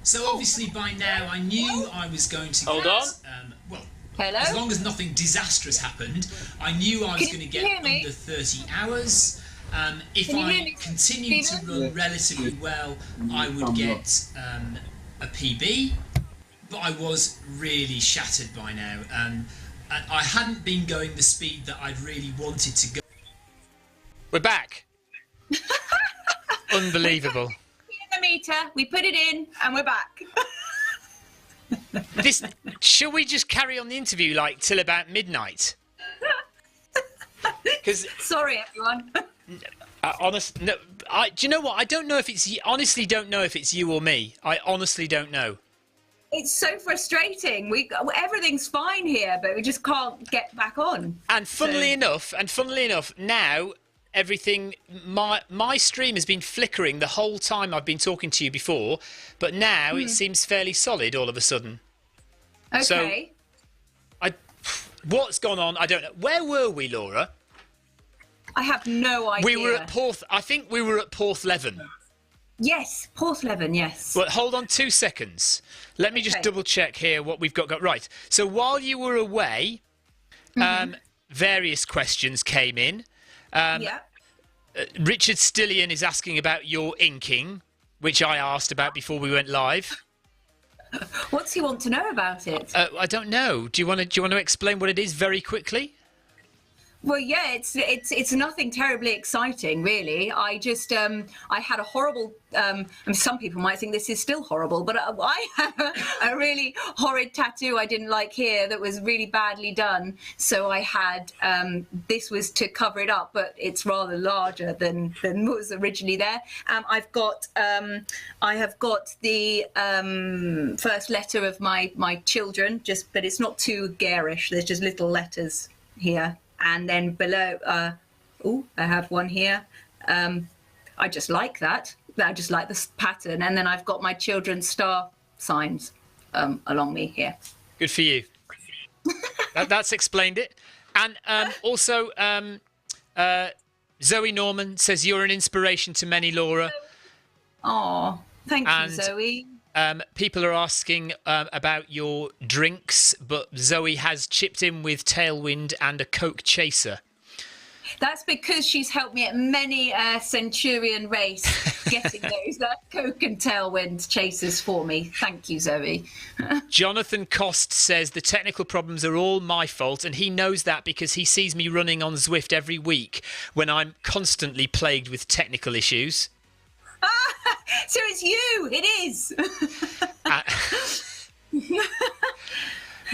So obviously by now I knew I was going to Hold get, on. well, Hello? as long as nothing disastrous happened, I knew I was Can going to you get hear me? under 30 hours. If Can you hear I me, continued to Stephen? run relatively well, I would get a PB, but I was really shattered by now. And I hadn't been going the speed that I'd really wanted to go. We're back. Unbelievable. The meter, we put it in, and we're back. Shall we just carry on the interview like till about midnight? Because Sorry, everyone. do you know what? I don't know if it's. Honestly, don't know if it's you or me. I honestly don't know. It's so frustrating. Everything's fine here, but we just can't get back on. And funnily enough, now everything. My stream has been flickering the whole time I've been talking to you before, but now it seems fairly solid all of a sudden. Okay. So, what's gone on? I don't know. Where were we, Laura? I have no idea. We were at Porth. I think we were at Porthleven. Yes, Porthleven, yes. Well, hold on 2 seconds. Let me just double check here what we've got. Right. So while you were away, various questions came in. Yeah. Richard Stillion is asking about your inking, which I asked about before we went live. What's he want to know about it? I don't know. Do you want to explain what it is very quickly? Well, yeah, it's nothing terribly exciting, really. I just I had a horrible. Some people might think this is still horrible, but I had a really horrid tattoo I didn't like here that was really badly done. So I had this was to cover it up, but it's rather larger than was originally there. I have got the first letter of my children, but it's not too garish. There's just little letters here. And then below, I have one here. I just like that. I just like this pattern. And then I've got my children's star signs along me here. Good for you. That's explained it. And also, Zoe Norman says you're an inspiration to many, Laura. Oh, thank you, Zoe. People are asking about your drinks, but Zoe has chipped in with Tailwind and a Coke Chaser. That's because she's helped me at many Centurion race getting those Coke and Tailwind chasers for me. Thank you, Zoe. Jonathan Cost says the technical problems are all my fault, and he knows that because he sees me running on Zwift every week when I'm constantly plagued with technical issues. So it's you. It is.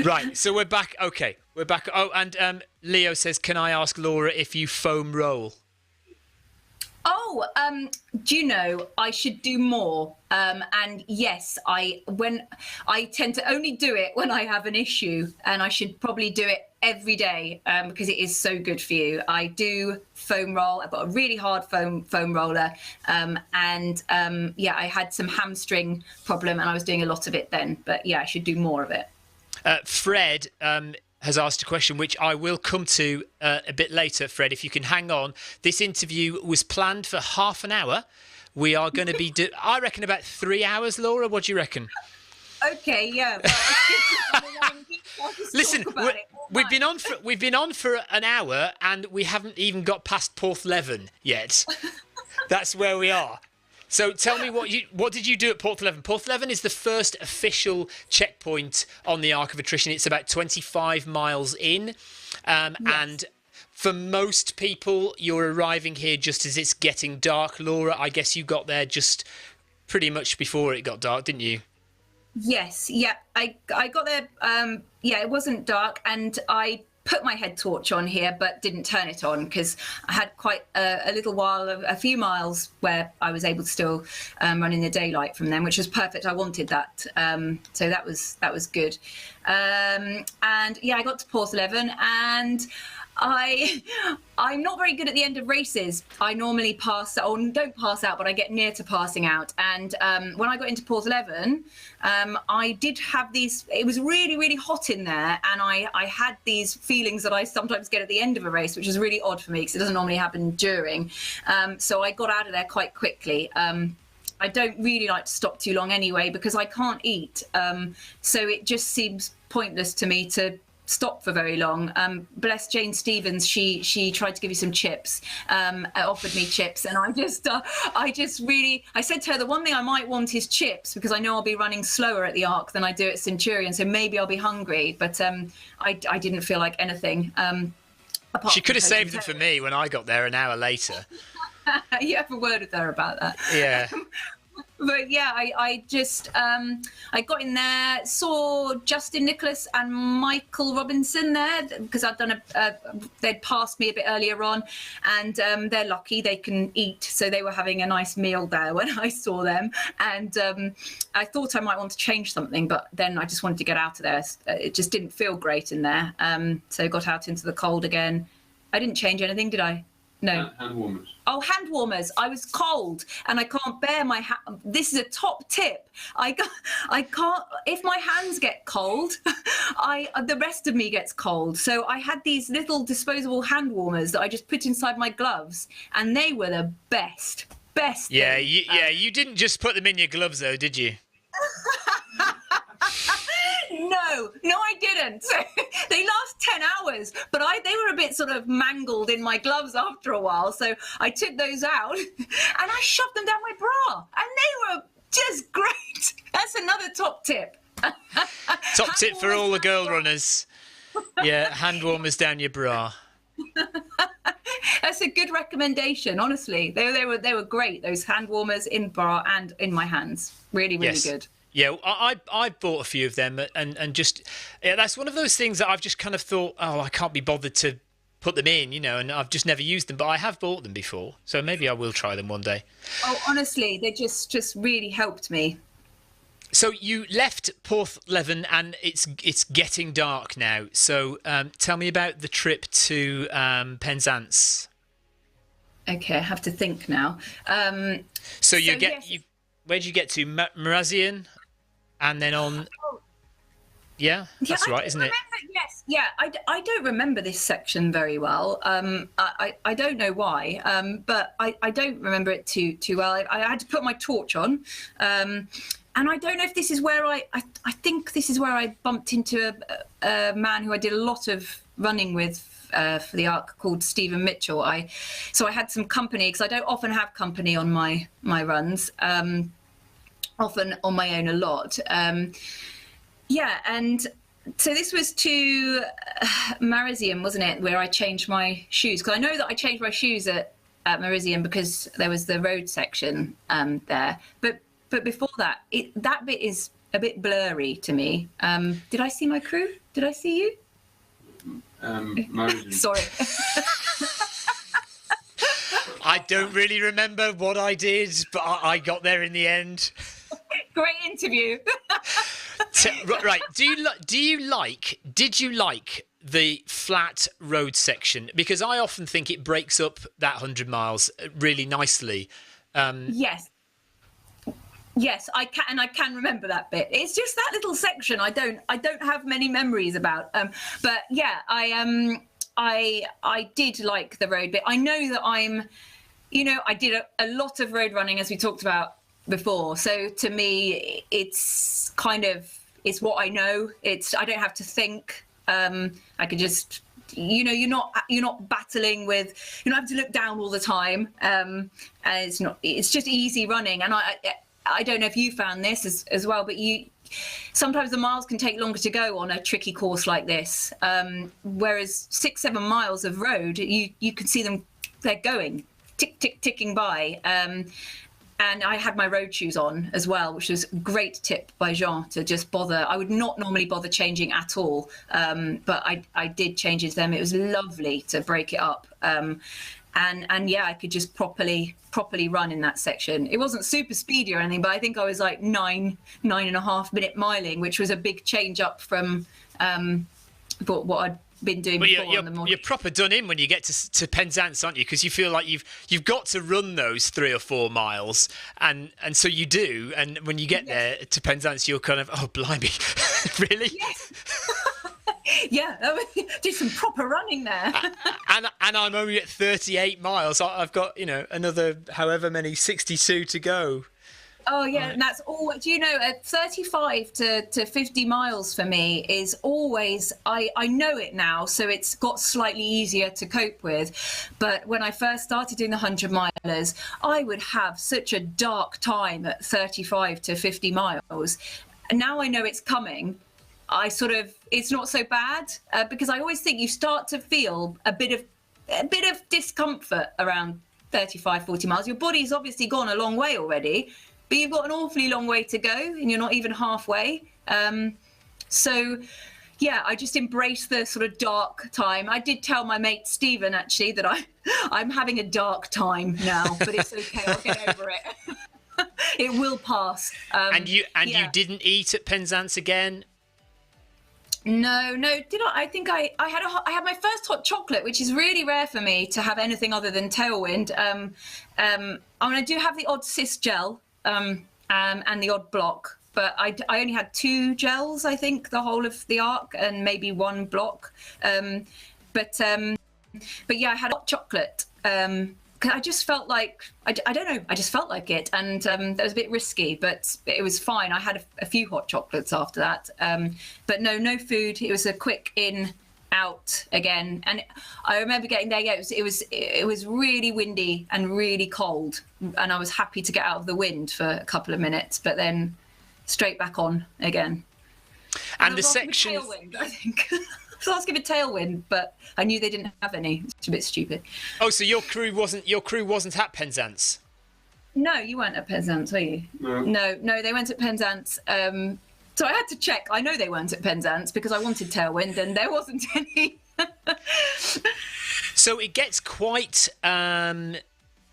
Right. So we're back. Okay, we're back. Oh, and Leo says, "Can I ask Laura if you foam roll?" Oh, do you know, I should do more. And yes, I tend to only do it when I have an issue, and I should probably do it every day because it is so good for you. I do foam roll. I've got a really hard foam roller. I had some hamstring problem and I was doing a lot of it then. But yeah, I should do more of it. Fred has asked a question which I will come to a bit later, Fred, if you can hang on. This interview was planned for half an hour. We are going to be, I reckon, about 3 hours, Laura. What do you reckon? Okay, yeah. Well, listen, we've been on for an hour and we haven't even got past Porthleven yet. That's where we are. So tell me what did you do at Porthleven? Porthleven is the first official checkpoint on the Arc of Attrition. It's about 25 miles in, yes. And for most people, you're arriving here just as it's getting dark. Laura, I guess you got there just pretty much before it got dark, didn't you? Yes, yeah. I got there. It wasn't dark, and I put my head torch on here but didn't turn it on because I had quite a little while, a few miles where I was able to still run in the daylight from them, which was perfect. I wanted that, so that was good. I got to Porthleven, and I'm not very good at the end of races. I normally pass or don't pass out, but I get near to passing out. And when I got into Porthleven, I did have these. It was really, really hot in there, and I had these feelings that I sometimes get at the end of a race, which is really odd for me because it doesn't normally happen during. So I got out of there quite quickly. I don't really like to stop too long anyway because I can't eat. So it just seems pointless to me to stop for very long. Bless Jane Stevens, she tried to give you some chips, offered me chips, and I said to her, the one thing I might want is chips because I know I'll be running slower at the Arc than I do at Centurion, so maybe I'll be hungry, but I didn't feel like anything. She could have saved them for me when I got there an hour later. You have a word with her about that. Yeah. But yeah, I just I got in there, saw Justin Nicholas and Michael Robinson there because I'd done they'd passed me a bit earlier on, and they're lucky they can eat, so they were having a nice meal there when I saw them, and I thought I might want to change something, but then I just wanted to get out of there. It just didn't feel great in there, so got out into the cold again. I didn't change anything, did I? No. Hand warmers. Oh, hand warmers. I was cold and I can't bear my hand. This is a top tip. I can't, if my hands get cold, the rest of me gets cold. So I had these little disposable hand warmers that I just put inside my gloves, and they were the best. Yeah, thing. you didn't just put them in your gloves though, did you? No, I didn't. They last 10 hours, but they were a bit sort of mangled in my gloves after a while. So I took those out and I shoved them down my bra, and they were just great. That's another top tip. Top tip for all the girl runners. Yeah, hand warmers down your bra. That's a good recommendation, honestly. They were great, those hand warmers in bra and in my hands. Really good. Yeah, I bought a few of them, and just that's one of those things that I've just kind of thought, oh, I can't be bothered to put them in, and I've just never used them, but I have bought them before, so maybe I will try them one day. Oh, honestly, they just really helped me. So you left Porthleven, and it's getting dark now. So tell me about the trip to Penzance. Okay, I have to think now. Where did you get to? Marazion? And then on... Yeah, that's right, isn't it? Yes, yeah. I don't remember this section very well. I don't know why, but I don't remember it too well. I had to put my torch on, and I don't know if this is where I think this is where I bumped into a man who I did a lot of running with for the Arc, called Stephen Mitchell. So I had some company, because I don't often have company on my runs. Often on my own a lot. Yeah, and so this was to Marazion, wasn't it, where I changed my shoes? Because I know that I changed my shoes at Marazion because there was the road section there. But before that, that bit is a bit blurry to me. Did I see my crew? Did I see you? Marazion. Sorry. I don't really remember what I did, but I got there in the end. Great interview. Right. Did you like the flat road section? Because I often think it breaks up that 100 miles really nicely. Yes, I can, and I can remember that bit. It's just that little section I don't have many memories about. But yeah, I did like the road bit. I know that I did a lot of road running, as we talked about before. So to me, it's what I know. I don't have to think. I could just, you're not battling with, you don't have to look down all the time. And it's just easy running. And I don't know if you found this as well, but sometimes the miles can take longer to go on a tricky course like this. Whereas 6-7 miles of road, you can see them, they're going ticking by. And I had my road shoes on as well, which was a great tip by Jean to just bother. I would not normally bother changing at all, but I did change into them. It was lovely to break it up. And yeah, I could just properly run in that section. It wasn't super speedy or anything, but I think I was like 9.5 minute miling, which was a big change up from what I'd been doing before on the morning. You're proper done in when you get to Penzance, aren't you? Because you feel like you've got to run those 3 or 4 miles, and so you do. And when you get there to Penzance, you're kind of, oh blimey, really? Yes. Yeah, did some proper running there. and I'm only at 38 miles. I've got another however many 62 to go. Oh yeah, and that's all. Do you know, 35 to 50 miles for me is always. I know it now, so it's got slightly easier to cope with. But when I first started doing the 100-milers, I would have such a dark time at 35 to 50 miles. And now I know it's coming. It's not so bad because I always think you start to feel a bit of discomfort around 35, 40 miles. Your body's obviously gone a long way already, but you've got an awfully long way to go and you're not even halfway. So yeah, I just embrace the sort of dark time. I did tell my mate Stephen actually that I'm having a dark time now, but it's okay. I'll get over it. It will pass. And you didn't eat at Penzance again? No. Did I? I think I had my first hot chocolate, which is really rare for me to have anything other than Tailwind. I do have the odd cis gel and the odd block, but I only had 2 gels, I think, the whole of the arc, and maybe 1 block. But yeah, I had hot chocolate. I just felt like, I don't know, I just felt like it. And that was a bit risky, but it was fine. I had a few hot chocolates after that. But no food. It was a quick in, out again. And I remember getting there, yeah, it was really windy and really cold. And I was happy to get out of the wind for a couple of minutes, but then straight back on again. And the section... Tailwind, I think. I was asking for Tailwind, but I knew they didn't have any. It's a bit stupid. Oh, so your crew wasn't at Penzance? No, you weren't at Penzance, were you? No, they went at Penzance. So I had to check. I know they weren't at Penzance because I wanted Tailwind and there wasn't any. So it gets quite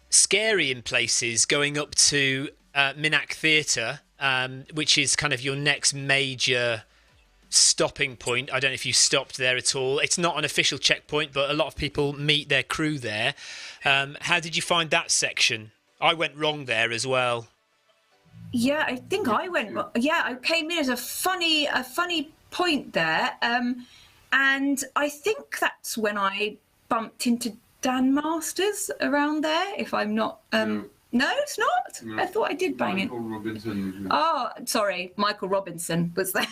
scary in places going up to Minack Theatre, which is kind of your next major stopping point. I don't know if you stopped there at all. It's not an official checkpoint, but a lot of people meet their crew there. How did you find that section? I went wrong there as well. Yeah, I think I went. Yeah, I came in as a funny point there, and I think that's when I bumped into Dan Masters around there. If I'm not. No, it's not. No. I thought I did bang Michael Robinson. Oh, sorry, Michael Robinson was there.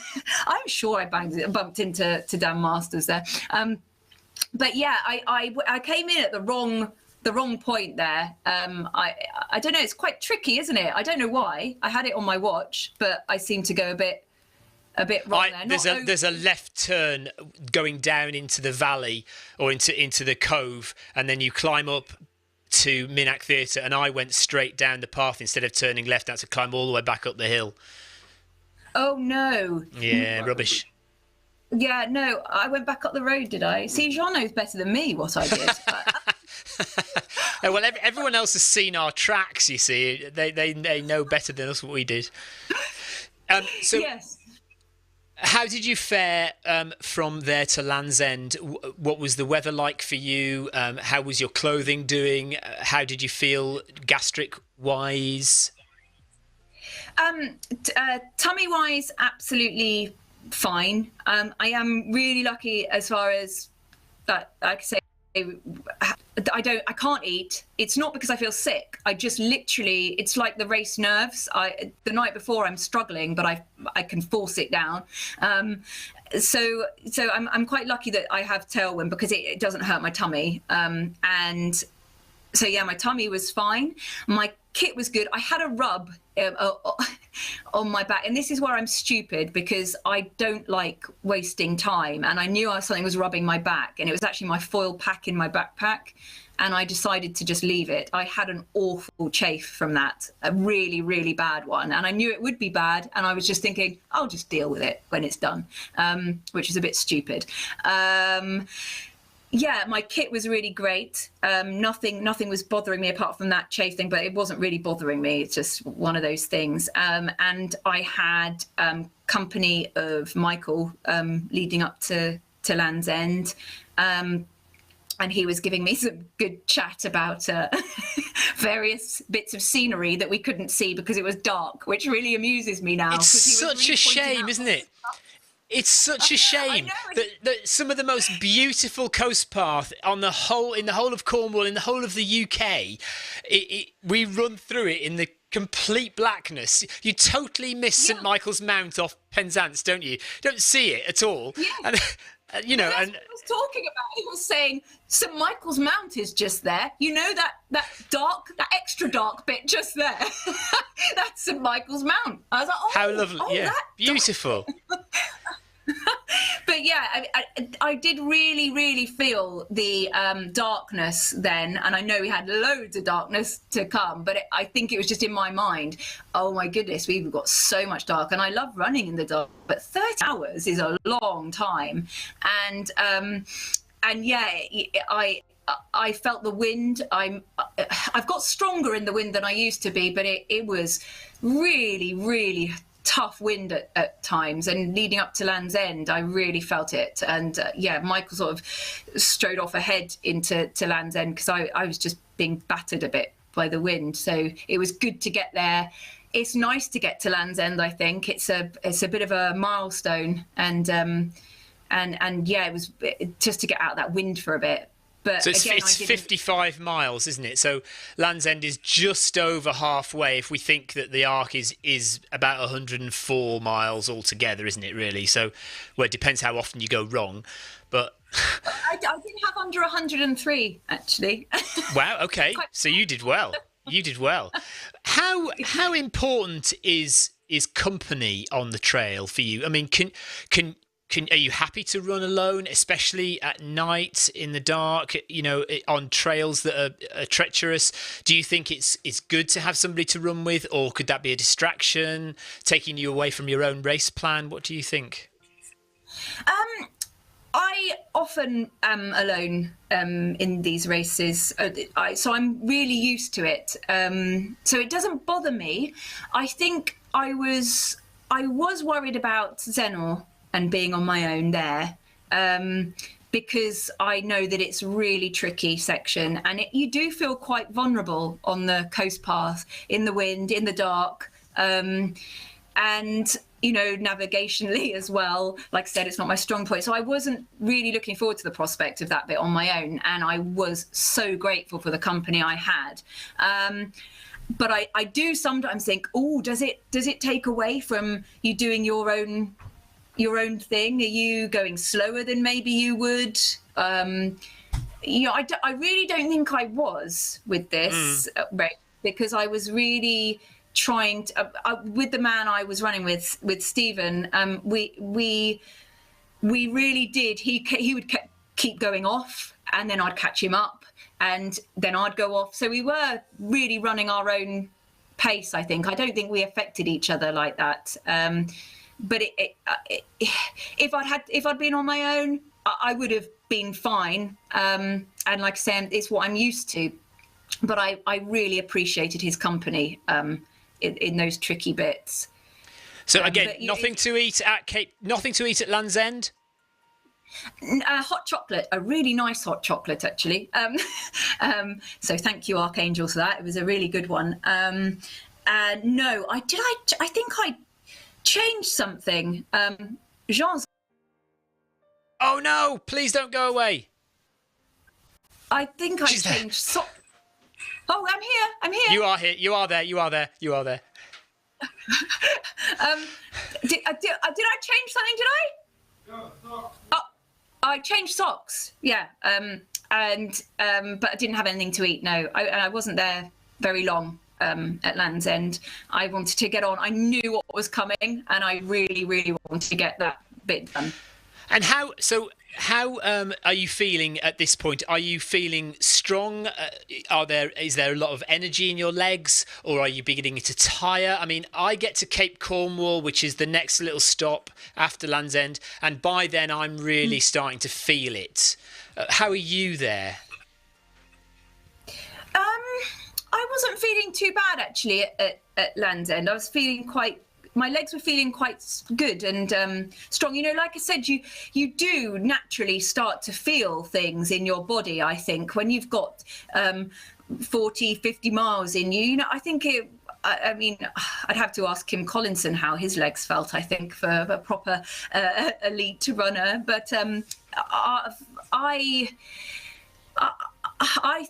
I'm sure I bumped into Dan Masters there. But yeah, I came in at the wrong point there. I don't know. It's quite tricky, isn't it? I don't know why. I had it on my watch, but I seem to go a bit wrong there. There's a left turn going down into the valley or into the cove, and then you climb up to Minack Theatre, and I went straight down the path instead of turning left. I had to climb all the way back up the hill. Oh no! Yeah, rubbish. Yeah, no, I went back up the road. Did I? See, Jean knows better than me what I did. Well, everyone else has seen our tracks. You see, they know better than us what we did. So yes. How did you fare from there to Land's End? What was the weather like for you? How was your clothing doing? How did you feel gastric-wise? Tummy-wise, absolutely fine. I am really lucky as far as that. Like I say, I can't eat. It's not because I feel sick. I just literally, it's like the race nerves. The night before I'm struggling, but I can force it down. So I'm quite lucky that I have Tailwind because it doesn't hurt my tummy. And so yeah, my tummy was fine. My kit was good. I had a rub on my back, and this is where I'm stupid because I don't like wasting time, and I knew something was rubbing my back, and it was actually my foil pack in my backpack, and I decided to just leave it. I had an awful chafe from that, a really, really bad one, and I knew it would be bad, and I was just thinking I'll just deal with it when it's done, which is a bit stupid. Yeah, my kit was really great. Nothing was bothering me apart from that chafe thing, but it wasn't really bothering me. It's just one of those things. And I had company of Michael leading up to Land's End. And he was giving me some good chat about various bits of scenery that we couldn't see because it was dark, which really amuses me now. It's such a shame, isn't it? It's such a shame that some of the most beautiful coast path in the whole of Cornwall, in the whole of the UK, we run through it in the complete blackness. You totally miss St Michael's Mount off Penzance, don't you? Don't see it at all. Yeah. And That's what I was talking about. He was saying St Michael's Mount is just there. You know that extra dark bit just there. That's St Michael's Mount. I was like, oh, how lovely! Beautiful. But yeah, I did really, really feel the darkness then, and I know we had loads of darkness to come, but I think it was just in my mind, oh my goodness, we've got so much dark, and I love running in the dark, but 30 hours is a long time, and yeah, I felt the wind. I've got stronger in the wind than I used to be, but it was really, really tough wind at times, and leading up to Land's End I really felt it, and Michael sort of strode off ahead into Land's End because I was just being battered a bit by the wind, so it was good to get there. It's nice to get to Land's End. I think it's a bit of a milestone, and it was just to get out of that wind for a bit. But so again, it's 55 miles, isn't it? So Land's End is just over halfway if we think that the arc is about 104 miles altogether, isn't it, really? So, well, it depends how often you go wrong. But I did have under 103, actually. Wow, okay. So you did well. You did well. How important is company on the trail for you? I mean, are you happy to run alone, especially at night in the dark, on trails that are treacherous? Do you think it's good to have somebody to run with, or could that be a distraction, taking you away from your own race plan? What do you think? I often am alone in these races, so I'm really used to it. So it doesn't bother me. I think I was worried about Zenor and being on my own there, because I know that it's a really tricky section, and you do feel quite vulnerable on the coast path, in the wind, in the dark, and navigationally as well. Like I said, it's not my strong point, so I wasn't really looking forward to the prospect of that bit on my own, and I was so grateful for the company I had. But I do sometimes think, oh, does it take away from you doing your own thing? Are you going slower than maybe you would? I really don't think I was with this, because I was really trying to, with the man I was running with Stephen, we really did. He would keep going off, and then I'd catch him up, and then I'd go off. So we were really running our own pace, I think. I don't think we affected each other like that. But if I'd been on my own, I would have been fine. And like I said, it's what I'm used to. But I really appreciated his company in those tricky bits. So again, nothing to eat at Land's End? Hot chocolate, a really nice hot chocolate, actually. So thank you, Archangel, for that. It was a really good one. No, I think I changed something. Jean's. Oh no! Please don't go away. I think I changed. Oh, I'm here. You are here. You are there. Did I change something? Did I? No, socks. Oh, I changed socks. Yeah. But I didn't have anything to eat. No, I wasn't there very long. At Land's End, I wanted to get on. I knew what was coming, and I really, really wanted to get that bit done. And how are you feeling at this point? Are you feeling strong? Is there a lot of energy in your legs, or are you beginning to tire? I mean, I get to Cape Cornwall, which is the next little stop after Land's End, and by then I'm really starting to feel it. How are you there? I wasn't feeling too bad, actually, at Land's End. I was feeling my legs were feeling quite good and strong. Like I said, you do naturally start to feel things in your body, I think, when you've got 40, 50 miles in you. I think I mean, I'd have to ask Kim Collinson how his legs felt, I think, for a proper elite runner. But I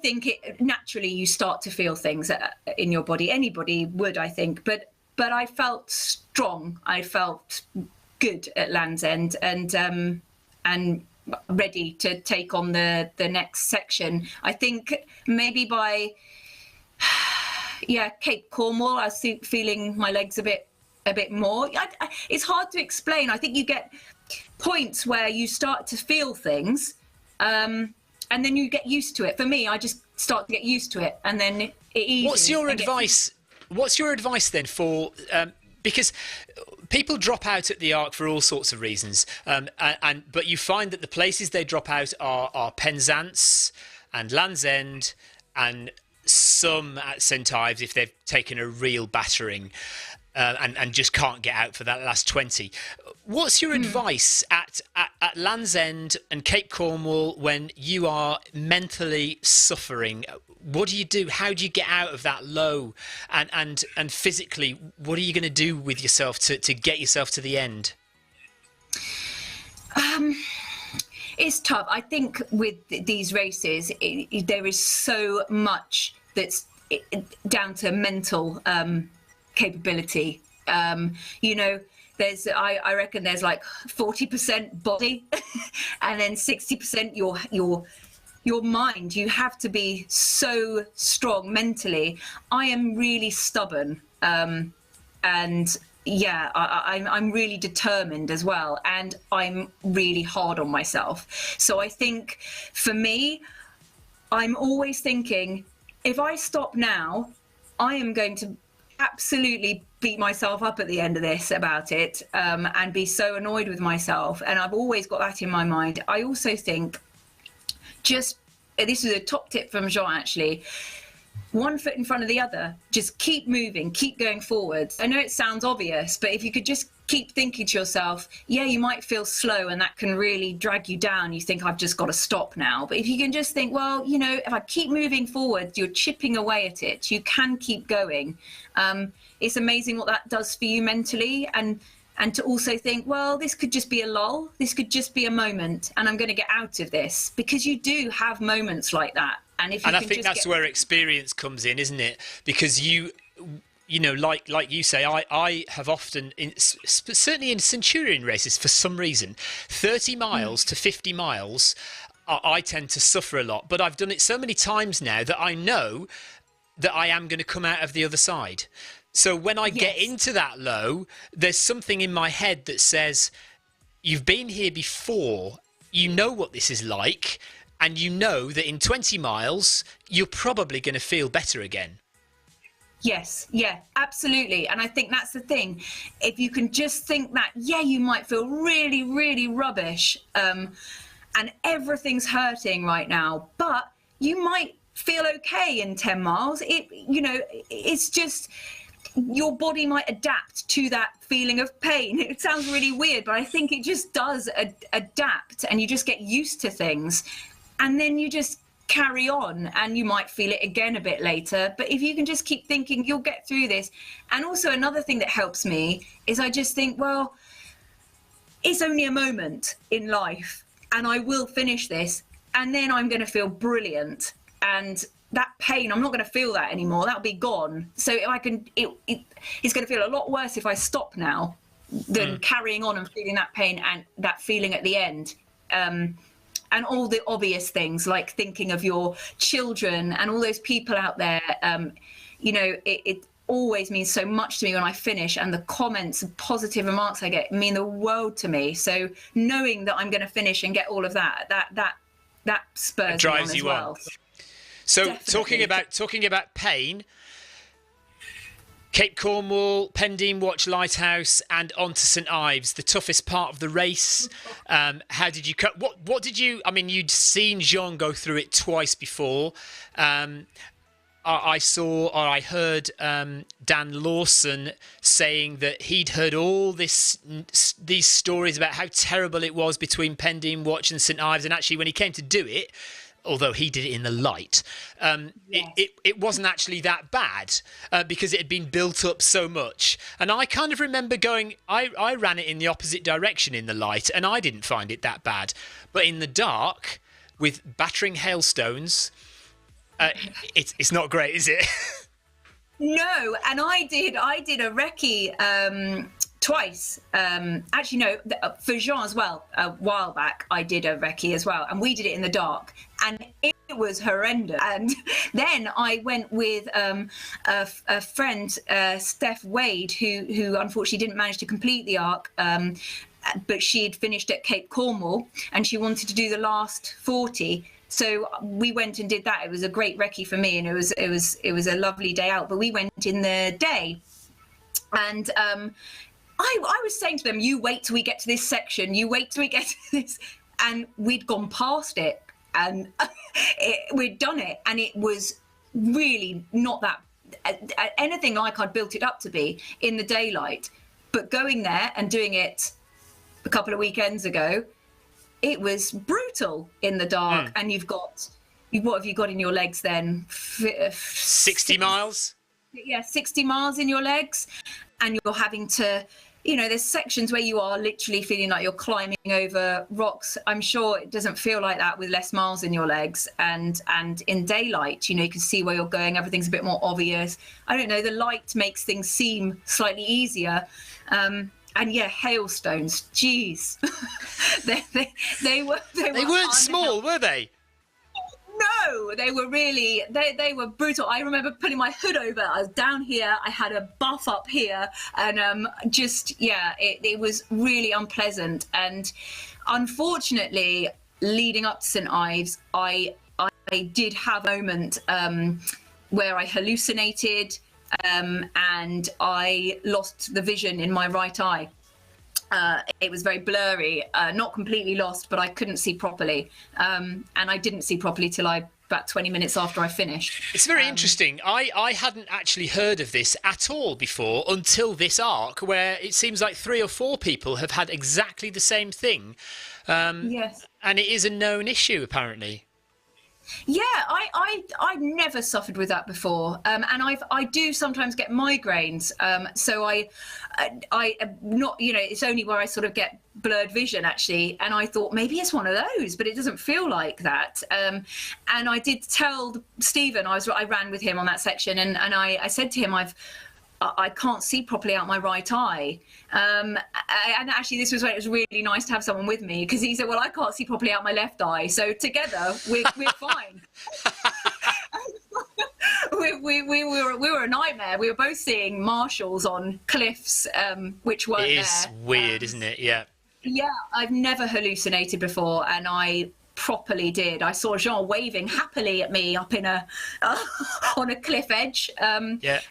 think naturally you start to feel things in your body. Anybody would, I think. But I felt strong. I felt good at Land's End, and ready to take on the next section. I think maybe by Cape Cornwall, I was feeling my legs a bit more. It's hard to explain. I think you get points where you start to feel things, and then you get used to it. For me, I just start to get used to it, and then it eases. What's your advice? What's your advice then for? Because people drop out at the Arc for all sorts of reasons, but you find that the places they drop out are Penzance and Land's End, and some at St Ives if they've taken a real battering, and just can't get out for that last 20. What's your advice at Land's End and Cape Cornwall when you are mentally suffering? What do you do? How do you get out of that low? And physically, what are you going to do with yourself to get yourself to the end? It's tough. I think with these races, there is so much that's down to mental capability. I reckon there's like 40% body and then 60% your mind. You have to be so strong mentally. I am really stubborn, and I'm really determined as well, and I'm really hard on myself. So I think for me, I'm always thinking, if I stop now, I am going to absolutely beat myself up at the end of this about it, and be so annoyed with myself. And I've always got that in my mind. I also think, this is a top tip from Jean actually, one foot in front of the other, just keep moving, keep going forward. I know it sounds obvious, but if you could just keep thinking to yourself, you might feel slow and that can really drag you down. You think, I've just got to stop now. But if you can just think, well, if I keep moving forward, you're chipping away at it. You can keep going. It's amazing what that does for you mentally. And to also think, well, this could just be a lull. This could just be a moment, and I'm going to get out of this, because you do have moments like that. And I think that's where experience comes in, isn't it? Because like you say, I have often, certainly in Centurion races, for some reason, 30 miles to 50 miles, I tend to suffer a lot. But I've done it so many times now that I know that I am going to come out of the other side. So when I get into that low, there's something in my head that says, you've been here before, you know what this is like, and you know that in 20 miles, you're probably going to feel better again. Yes, absolutely. And I think that's the thing. If you can just think that, you might feel really, really rubbish, and everything's hurting right now, but you might feel okay in 10 miles. It's just, your body might adapt to that feeling of pain. It sounds really weird, but I think it just does adapt, and you just get used to things. And then you just carry on, and you might feel it again a bit later. But if you can just keep thinking, you'll get through this. And also another thing that helps me is I just think, well, it's only a moment in life, and I will finish this, and then I'm going to feel brilliant. And that pain, I'm not going to feel that anymore. That'll be gone. So if I can, it's going to feel a lot worse if I stop now than carrying on and feeling that pain and that feeling at the end. And all the obvious things, like thinking of your children and all those people out there. It always means so much to me when I finish, and the comments and positive remarks I get mean the world to me. So knowing that I'm going to finish and get all of that spurs me on as well. So definitely. talking about pain, Cape Cornwall, Pendine Watch Lighthouse, and on to St Ives, the toughest part of the race. How did you cut? What did you? I mean, you'd seen Jean go through it twice before. I heard Dan Lawson saying that he'd heard all these stories about how terrible it was between Pendine Watch and St Ives, and actually when he came to do it, although he did it in the light, it wasn't actually that bad because it had been built up so much. And I kind of remember going, I ran it in the opposite direction in the light, and I didn't find it that bad. But in the dark, with battering hailstones, it's not great, is it? No, and I did a recce twice. Actually, no, for Jean as well. A while back, I did a recce as well, and we did it in the dark, and it was horrendous. And then I went with a friend, Steph Wade, who unfortunately didn't manage to complete the arc. But she had finished at Cape Cornwall, and she wanted to do the last 40. So we went and did that. It was a great recce for me, and it was a lovely day out. But we went in the day, and I was saying to them, "You wait till we get to this section. You wait till we get to this," and we'd gone past it, and we'd done it, and it was really not that anything like I'd built it up to be in the daylight. But going there and doing it a couple of weekends ago, it was brutal in the dark. And what have you got in your legs then? 60 miles? Yeah, 60 miles in your legs. And you're having to, there's sections where you are literally feeling like you're climbing over rocks. I'm sure it doesn't feel like that with less miles in your legs. And in daylight, you can see where you're going. Everything's a bit more obvious. I don't know, the light makes things seem slightly easier. And yeah, hailstones. Jeez, they weren't small, were they? No, they were really they were brutal. I remember putting my hood over. I was down here. I had a buff up here, and it was really unpleasant. And unfortunately, leading up to St Ives, I did have a moment where I hallucinated. And I lost the vision in my right eye. It was very blurry, not completely lost, but I couldn't see properly. And I didn't see properly till about 20 minutes after I finished. It's very interesting. I hadn't actually heard of this at all before until this arc, where it seems like 3 or 4 people have had exactly the same thing. Yes. And it is a known issue, apparently. Yeah, I never suffered with that before, and I do sometimes get migraines. So I not it's only where I sort of get blurred vision actually, and I thought maybe it's one of those, but it doesn't feel like that. And I did tell Stephen, I ran with him on that section, and I said to him, I can't see properly out my right eye. And actually, this was when it was really nice to have someone with me, because he said, well, I can't see properly out my left eye. So together, we're fine. we were a nightmare. We were both seeing marshals on cliffs, which weren't there. It is weird, isn't it? Yeah. Yeah, I've never hallucinated before, and I properly did. I saw Jean waving happily at me up in on a cliff edge. And yeah,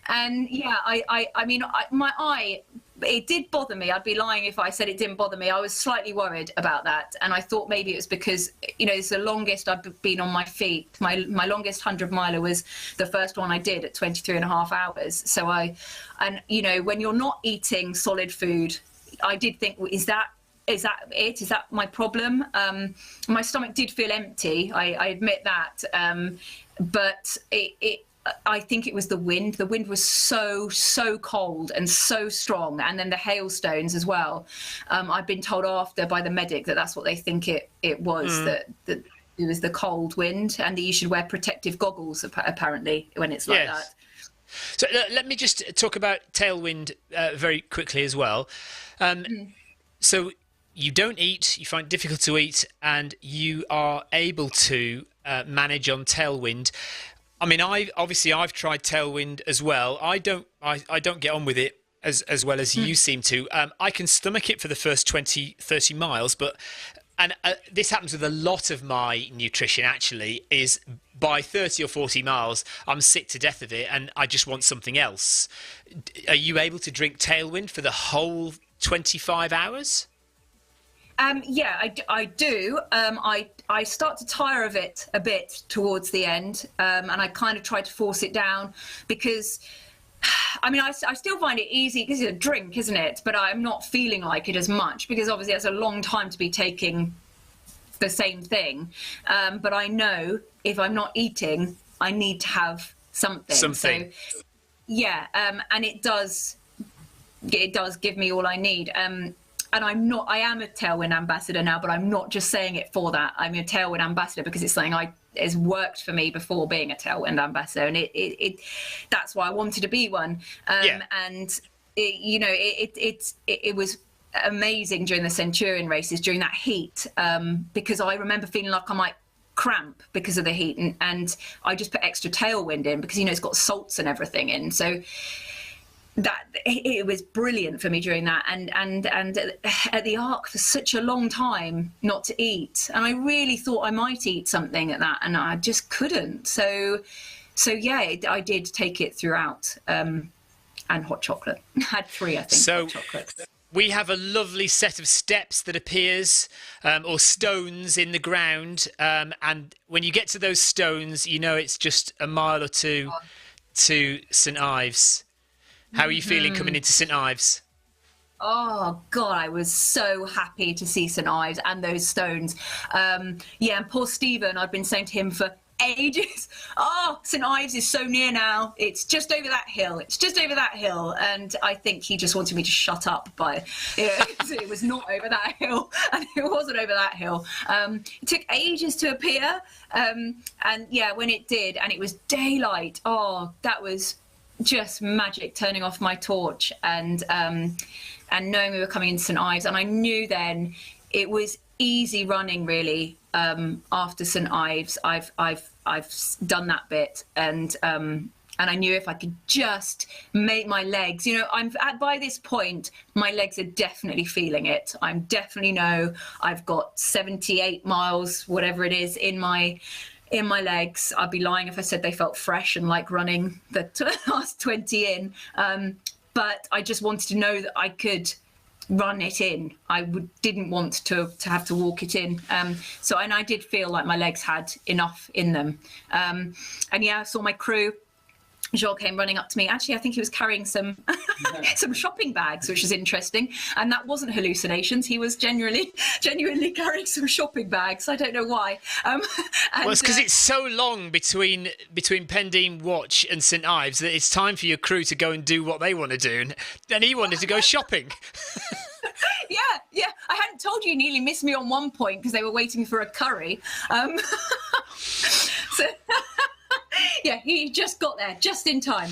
I mean, my eye, it did bother me. I'd be lying if I said it didn't bother me. I was slightly worried about that, and I thought maybe it was because it's the longest I've been on my feet. My longest 100-miler was the first one I did at 23.5 hours. So when you're not eating solid food, I did think, is that it? Is that my problem? My stomach did feel empty. I admit that. But I think it was the wind. The wind was so cold and so strong. And then the hailstones as well. I've been told after by the medic that's what they think it was, that it was the cold wind, and that you should wear protective goggles apparently when it's like that. So let me just talk about Tailwind very quickly as well. So you don't eat, you find it difficult to eat, and you are able to manage on Tailwind. I mean, I've tried Tailwind as well. I don't get on with it as well as you seem to. I can stomach it for the first 20-30 miles, and this happens with a lot of my nutrition actually, is by 30 or 40 miles, I'm sick to death of it and I just want something else. Are you able to drink Tailwind for the whole 25 hours? Yeah, I do. I start to tire of it a bit towards the end, and I kind of try to force it down because, I mean, I still find it easy because it's a drink, isn't it? But I'm not feeling like it as much because obviously that's a long time to be taking the same thing. But I know if I'm not eating, I need to have something. So, yeah, and it does give me all I need. And I am a Tailwind ambassador now, but I'm not just saying it for that. I'm a Tailwind ambassador because it's something has worked for me before being a Tailwind ambassador, and it that's why I wanted to be one. And it was amazing during the Centurion races, during that heat, because I remember feeling like I might cramp because of the heat, and I just put extra Tailwind in because it's got salts and everything in, so that it was brilliant for me during that, and at the Arc for such a long time not to eat, and I really thought I might eat something at that, and I just couldn't. So yeah, I did take it throughout, and hot chocolate. Had 3, I think. So hot chocolate. We have a lovely set of steps that appears, or stones in the ground, and when you get to those stones, it's just a mile or two to St Ives. How are you feeling coming into St Ives? Oh God, I was so happy to see St Ives and those stones. And poor Stephen, I've been saying to him for ages, St Ives is so near now, it's just over that hill, and I think he just wanted me to shut up, but it was not over that hill, and it wasn't over that hill. It took ages to appear, and yeah, when it did and it was daylight, that was just magic, turning off my torch and knowing we were coming into St Ives. And I knew then it was easy running, really. After St Ives, I've done that bit, and I knew if I could just make my legs, by this point, my legs are definitely feeling it. I'm definitely know I've got 78 miles, whatever it is, in my legs. I'd be lying if I said they felt fresh and like running the last 20 in. But I just wanted to know that I could run it in. I didn't want to have to walk it in. And I did feel like my legs had enough in them. And yeah, I saw my crew. Jean came running up to me. Actually, I think he was carrying some some shopping bags, which was interesting. And that wasn't hallucinations. He was genuinely carrying some shopping bags. I don't know why. Well, it's because it's so long between Pendine Watch and St Ives that it's time for your crew to go and do what they want to do. And he wanted to go shopping. Yeah. I hadn't told you nearly missed me on one point because they were waiting for a curry. So... Yeah, he just got there just in time.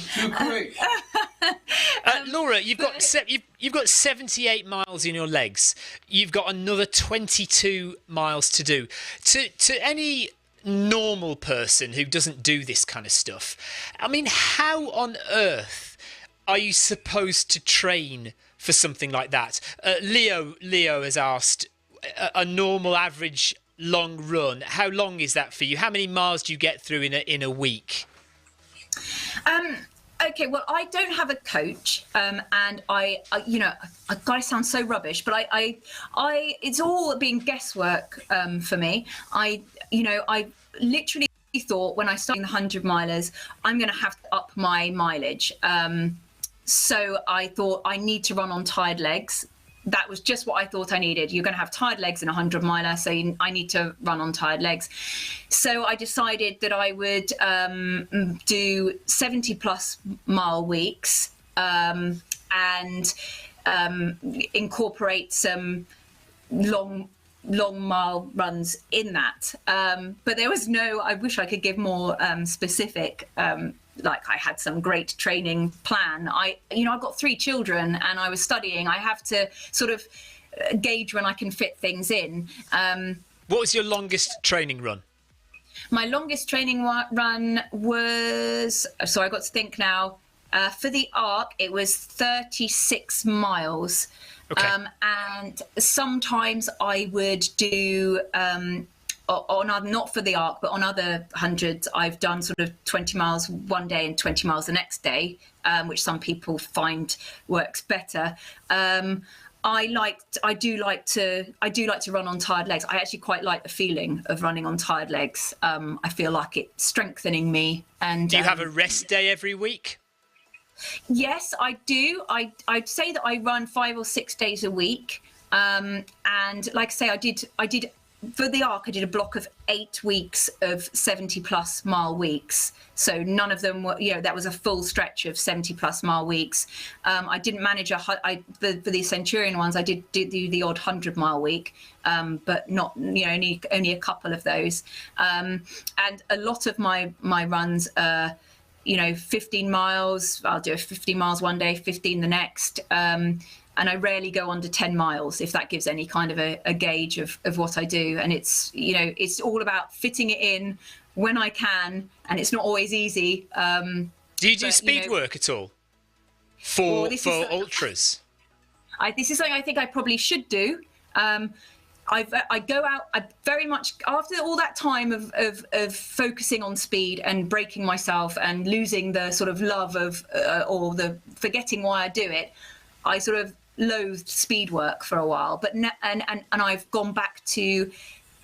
Laura, you've got 78 miles in your legs. You've got another 22 miles to do. To any normal person who doesn't do this kind of stuff, I mean, how on earth are you supposed to train for something like that? Leo has asked a normal average long run. How long is that for you? How many miles do you get through in a week? Okay, well, I don't have a coach, and I sound so rubbish, but I it's all being guesswork for me. I literally thought when I started the 100 milers, I'm going to have to up my mileage. So I thought I need to run on tired legs. That was just what I thought I needed. You're going to have tired legs in a 100 miler, so I need to run on tired legs. So I decided that I would do 70 plus mile weeks and incorporate some long mile runs in that. But there was I wish I could give more specific, like I had some great training plan. I've got 3 children and I was studying. I have to sort of gauge when I can fit things in. What was your longest training run? My longest training run was, so I got to think now, for the Arc, it was 36 miles. Okay. And sometimes I would do, not for the Arc, but on other hundreds, I've done sort of 20 miles one day and 20 miles the next day, which some people find works better. I do like to run on tired legs. I actually quite like the feeling of running on tired legs. I feel like it's strengthening me. And do you have a rest day every week? Yes, I do. I'd say that I run 5 or 6 days a week. And like I say, I did for the arc, I did a block of 8 weeks of 70+ mile weeks. So none of them were, that was a full stretch of 70+ mile weeks. I didn't manage for the Centurion ones. I did do the odd 100-mile week, but not, only a couple of those. And a lot of my runs are, 15 miles. I'll do 50 miles one day, 15 the next. And I rarely go under 10 miles, if that gives any kind of a gauge of what I do. And it's, it's all about fitting it in when I can, and it's not always easy. Do you do speed work at all for ultras? This is something I think I probably should do. I go out. I very much, after all that time of focusing on speed and breaking myself and losing the sort of love of or the forgetting why I do it, I sort of loathed speed work for a while. But and I've gone back to,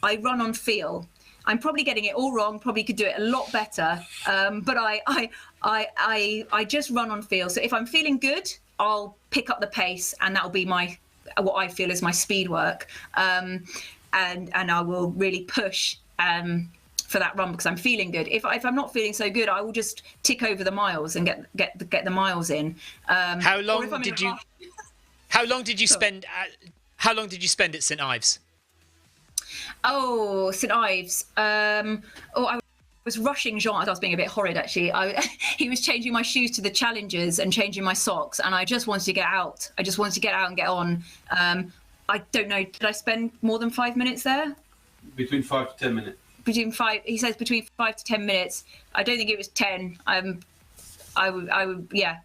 I run on feel. I'm probably getting it all wrong. Probably could do it a lot better. But I just run on feel. So if I'm feeling good, I'll pick up the pace, and that'll be what I feel is my speed work. And I will really push for that run because I'm feeling good. If I'm not feeling so good, I will just tick over the miles and get the miles in. How long did you spend? How long did you spend at St Ives? Oh, St Ives. I was rushing Jean. I was being a bit horrid, actually. He was changing my shoes to the Challengers and changing my socks, and I just wanted to get out. I just wanted to get out and get on. I don't know. Did I spend more than 5 minutes there? Between 5 to 10 minutes. He says between 5 to 10 minutes. I don't think it was 10. I would, yeah.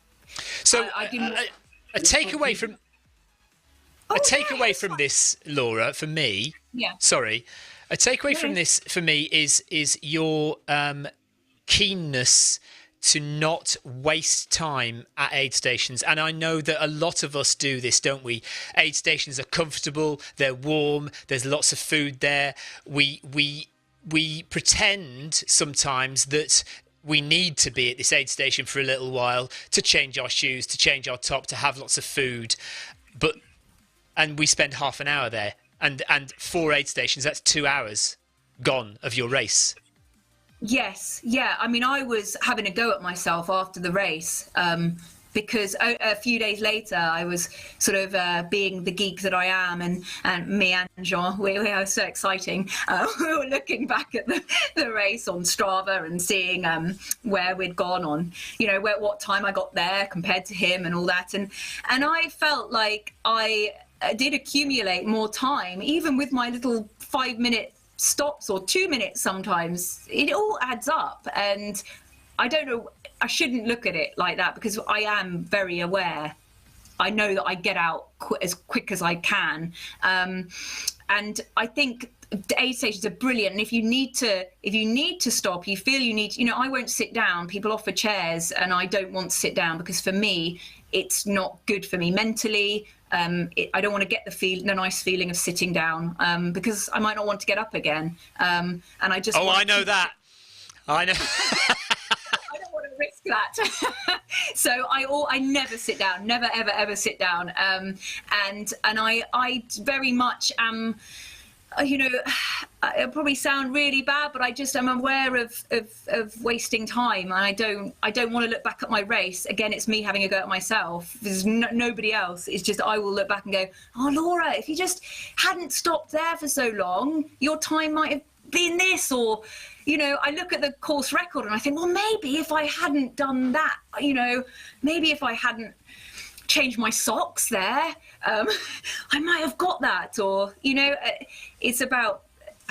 So a takeaway from. A takeaway from this, Laura, for me. Yeah. Sorry, a takeaway from this for me is your keenness to not waste time at aid stations, and I know that a lot of us do this, don't we? Aid stations are comfortable, they're warm, there's lots of food there. We pretend sometimes that we need to be at this aid station for a little while to change our shoes, to change our top, to have lots of food, and we spend half an hour there, and 4 aid stations, that's 2 hours gone of your race. Yes, yeah. I mean, I was having a go at myself after the race because a few days later I was sort of being the geek that I am, and me and Jean, we were so exciting. We were looking back at the race on Strava and seeing where we'd gone on, what time I got there compared to him and all that. And I felt like I did accumulate more time, even with my little 5-minute stops or 2 minutes sometimes. It all adds up, and I don't know, I shouldn't look at it like that because I am very aware. I know that I get out as quick as I can, and I think the aid stations are brilliant. And if you need to stop, you feel you need, I won't sit down. People offer chairs, and I don't want to sit down because for me, it's not good for me mentally. I don't want to get the nice feeling of sitting down because I might not want to get up again. And I just. Oh, I know that. I know. I don't want to risk that. So I never sit down. Never ever sit down. And I very much am. It'll probably sound really bad, but I'm aware of wasting time. And I don't want to look back at my race. Again, it's me having a go at myself. There's nobody else. It's just I will look back and go, oh, Laura, if you just hadn't stopped there for so long, your time might have been this. Or, I look at the course record and I think, well, maybe if I hadn't done that, maybe if I hadn't change my socks there, I might have got that. Or it's about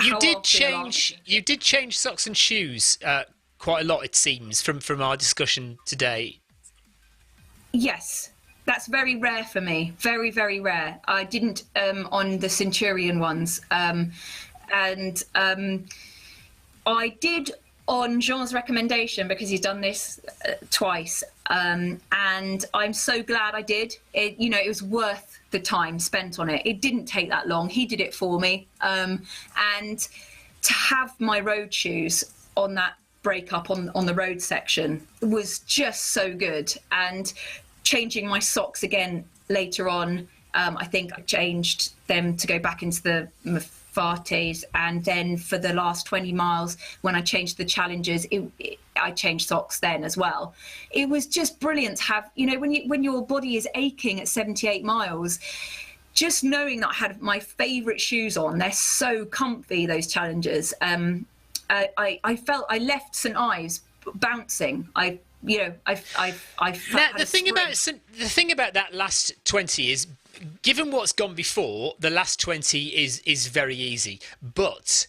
you did change socks and shoes quite a lot, it seems, from our discussion today. Yes, that's very rare for me, very very rare. I didn't on the Centurion ones, and I did on Jean's recommendation because he's done this twice, and I'm so glad I did. It was worth the time spent on it. It didn't take that long. He did it for me, and to have my road shoes on that breakup on the road section was just so good. And changing my socks again later on, I think I changed them to go back into the fartes, and then for the last 20 miles when I changed the challenges, I changed socks then as well. It was just brilliant to have, you know, when your body is aching at 78 miles, just knowing that I had my favourite shoes on. They're so comfy, those challenges. I felt I left St Ives bouncing. Now the thing about that last 20 is, given what's gone before, the last 20 is very easy. But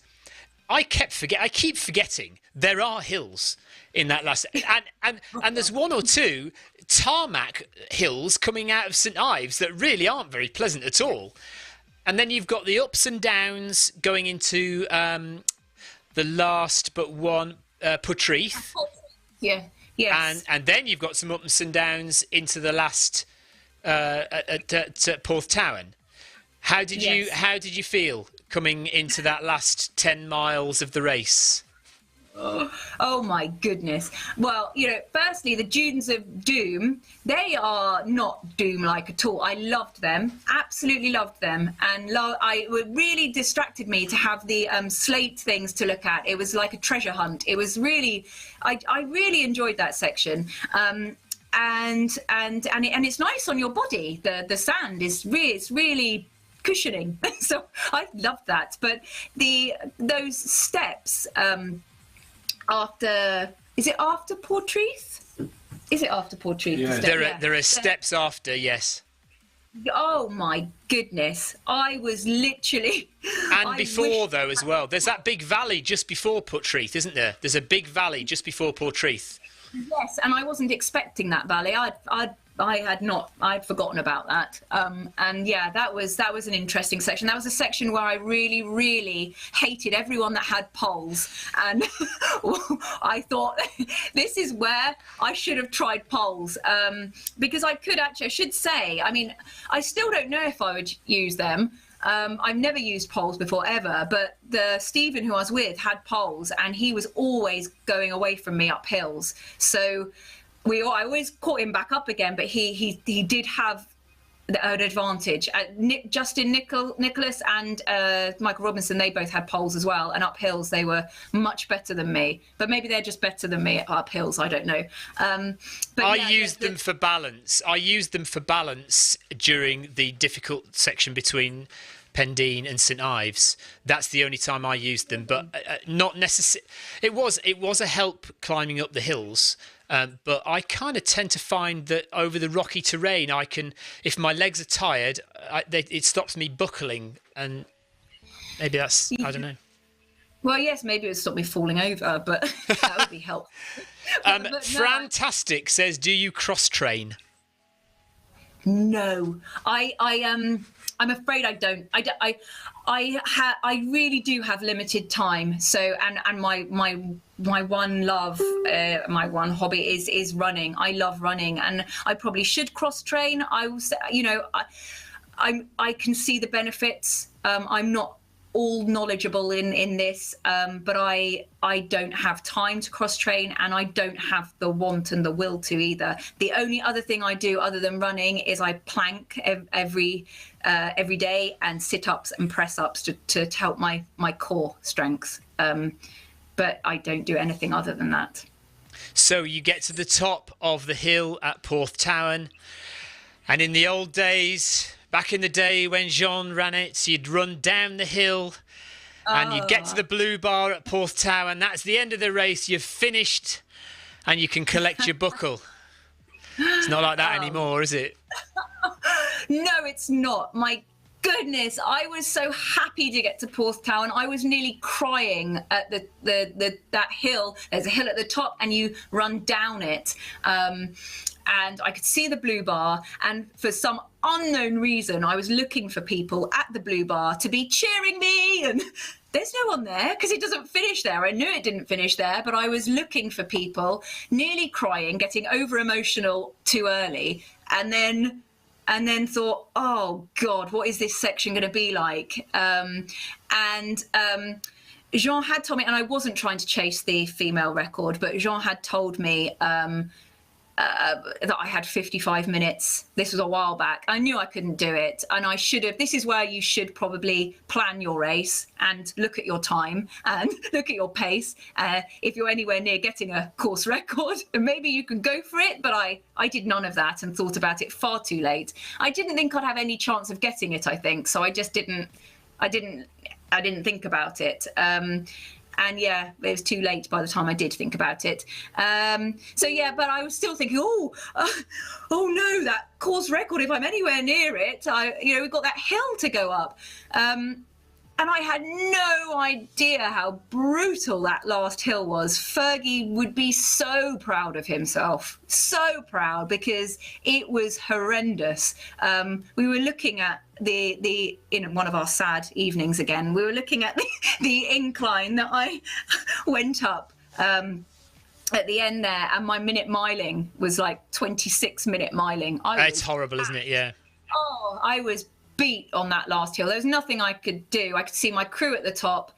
I keep forgetting there are hills in that last, and there's one or two tarmac hills coming out of St Ives that really aren't very pleasant at all. And then you've got the ups and downs going into the last but one Portreath. Yeah. Yes. And then you've got some ups and downs into the last at Porthtowan. How did you feel coming into that last 10 miles of the race? Oh my goodness. Well, you know, firstly, the Dunes of Doom, they are not Doom-like at all. I loved them, absolutely loved them. And it really distracted me to have the slate things to look at. It was like a treasure hunt. It was really, I really enjoyed that section. And it's nice on your body. The sand is really cushioning. So I loved that. But those steps, is it after Portreath? Is it after Portreath? Yeah. There are steps after, yes. Oh my goodness. I was literally... And before though as well. There's that big valley just before Portreath, isn't there? There's a big valley just before Portreath. Yes, and I wasn't expecting that valley. I'd forgotten about that. And yeah, that was an interesting section. That was a section where I really hated everyone that had poles, and I thought this is where I should have tried poles, because I should say, I mean, I still don't know if I would use them. I've never used poles before ever, but Stephen who I was with had poles, and he was always going away from me up hills. So I always caught him back up again, but he did have an advantage. Justin Nicholas and Michael Robinson, they both had poles as well, and up hills they were much better than me. But maybe they're just better than me at up hills. I don't know. I used them for balance. I used them for balance during the difficult section between Pendeen and St Ives. That's the only time I used them, but not necessarily. It was a help climbing up the hills. But I kind of tend to find that over the rocky terrain, I can, if my legs are tired, it stops me buckling, and maybe that's, I don't know. Well, yes, maybe it would stop me falling over, but that would be helpful. Fantastic says, do you cross train? No, I'm afraid I don't. I really do have limited time. So, and my one love, my one hobby is running. I love running, and I probably should cross train. I will say, you know, I can see the benefits. I'm not all knowledgeable in this, but I don't have time to cross train, and I don't have the want and the will to either. The only other thing I do other than running is I plank every day, and sit-ups and press-ups to help my core strength. But I don't do anything other than that. So you get to the top of the hill at Porthtowan, and in the old days, back in the day when Jean ran it, you'd run down the hill and you'd get to the blue bar at Porthtowan. That's the end of the race. You've finished and you can collect your buckle. It's not like that anymore, is it? No, it's not. My goodness, I was so happy to get to Porthtowan. I was nearly crying at that hill. There's a hill at the top and you run down it. And I could see the blue bar, and for some unknown reason, I was looking for people at the blue bar to be cheering me, and there's no one there because it doesn't finish there. I knew it didn't finish there, but I was looking for people, nearly crying, getting over emotional too early, and then thought, oh God, what is this section going to be like? Jean had told me, and I wasn't trying to chase the female record, but Jean had told me that I had 55 minutes. This was a while back. I knew I couldn't do it, and I should have. This is where you should probably plan your race and look at your time and look at your pace. If you're anywhere near getting a course record, maybe you can go for it. But I did none of that and thought about it far too late. I didn't think I'd have any chance of getting it, I think. So I just didn't. I didn't think about it. And yeah, it was too late by the time I did think about it. So yeah, but I was still thinking, oh no, that course record, if I'm anywhere near it, we've got that hill to go up. And I had no idea how brutal that last hill was. Fergie would be so proud of himself, so proud, because it was horrendous. We were looking at in one of our sad evenings again, we were looking at the incline that I went up at the end there, and my minute miling was like 26-minute miling. It's horrible, isn't it? Yeah. Oh, I was beat on that last hill. There was nothing I could do. I could see my crew at the top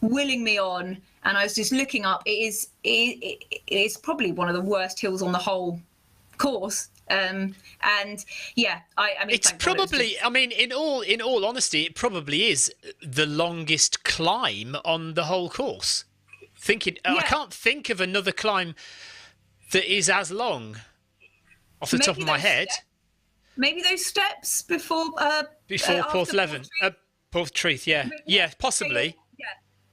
willing me on, and I was just looking up. It is probably one of the worst hills on the whole course. And yeah, I mean, it's probably, I mean, in all honesty, it probably is the longest climb on the whole course. I can't think of another climb that is as long off the top of my head. Maybe those steps before Portreath, yeah. Yeah, possibly.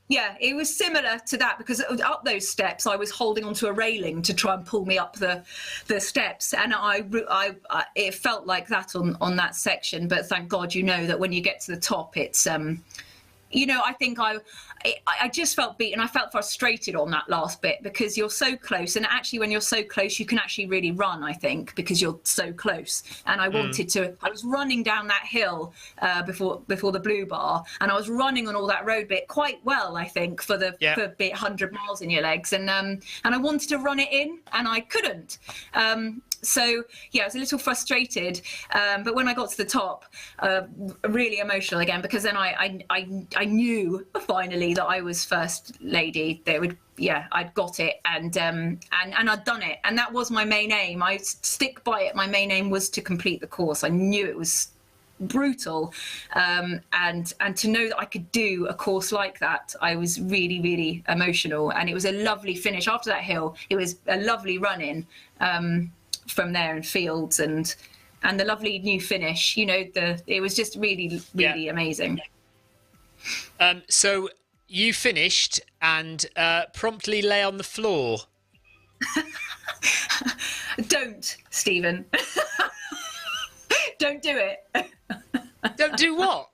Yeah, it was similar to that, because up those steps I was holding onto a railing to try and pull me up the steps, and it felt like that on that section. But thank God, that when you get to the top, it's I think I just felt beaten. I felt frustrated on that last bit, because you're so close, and actually when you're so close you can actually really run, I think, because you're so close. And I was running down that hill before the blue bar, and I was running on all that road bit quite well, I think, for bit 100 miles in your legs, and I wanted to run it in and I couldn't. So yeah, I was a little frustrated, but when I got to the top, really emotional again, because then I knew finally that I was first lady. I'd got it, and I'd done it, and that was my main aim. I stick by it. My main aim was to complete the course. I knew it was brutal, and to know that I could do a course like that, I was really, really emotional, and it was a lovely finish after that hill. It was a lovely run in. From there in fields and the lovely new finish, it was just really, really amazing. So you finished and promptly lay on the floor. Don't, Stephen. Don't do it. Don't do what?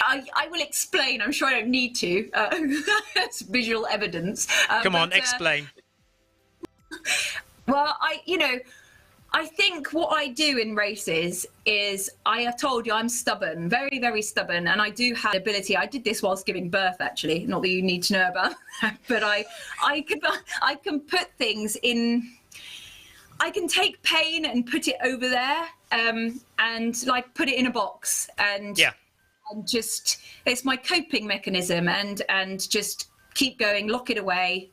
I will explain. I'm sure I don't need to. That's visual evidence. Come on, explain. Well, I think what I do in races is, I have told you I'm stubborn, very, very stubborn, and I do have the ability. I did this whilst giving birth, actually, not that you need to know about, but I can put things in. I can take pain and put it over there, and like put it in a box, and just, it's my coping mechanism, and just keep going, lock it away.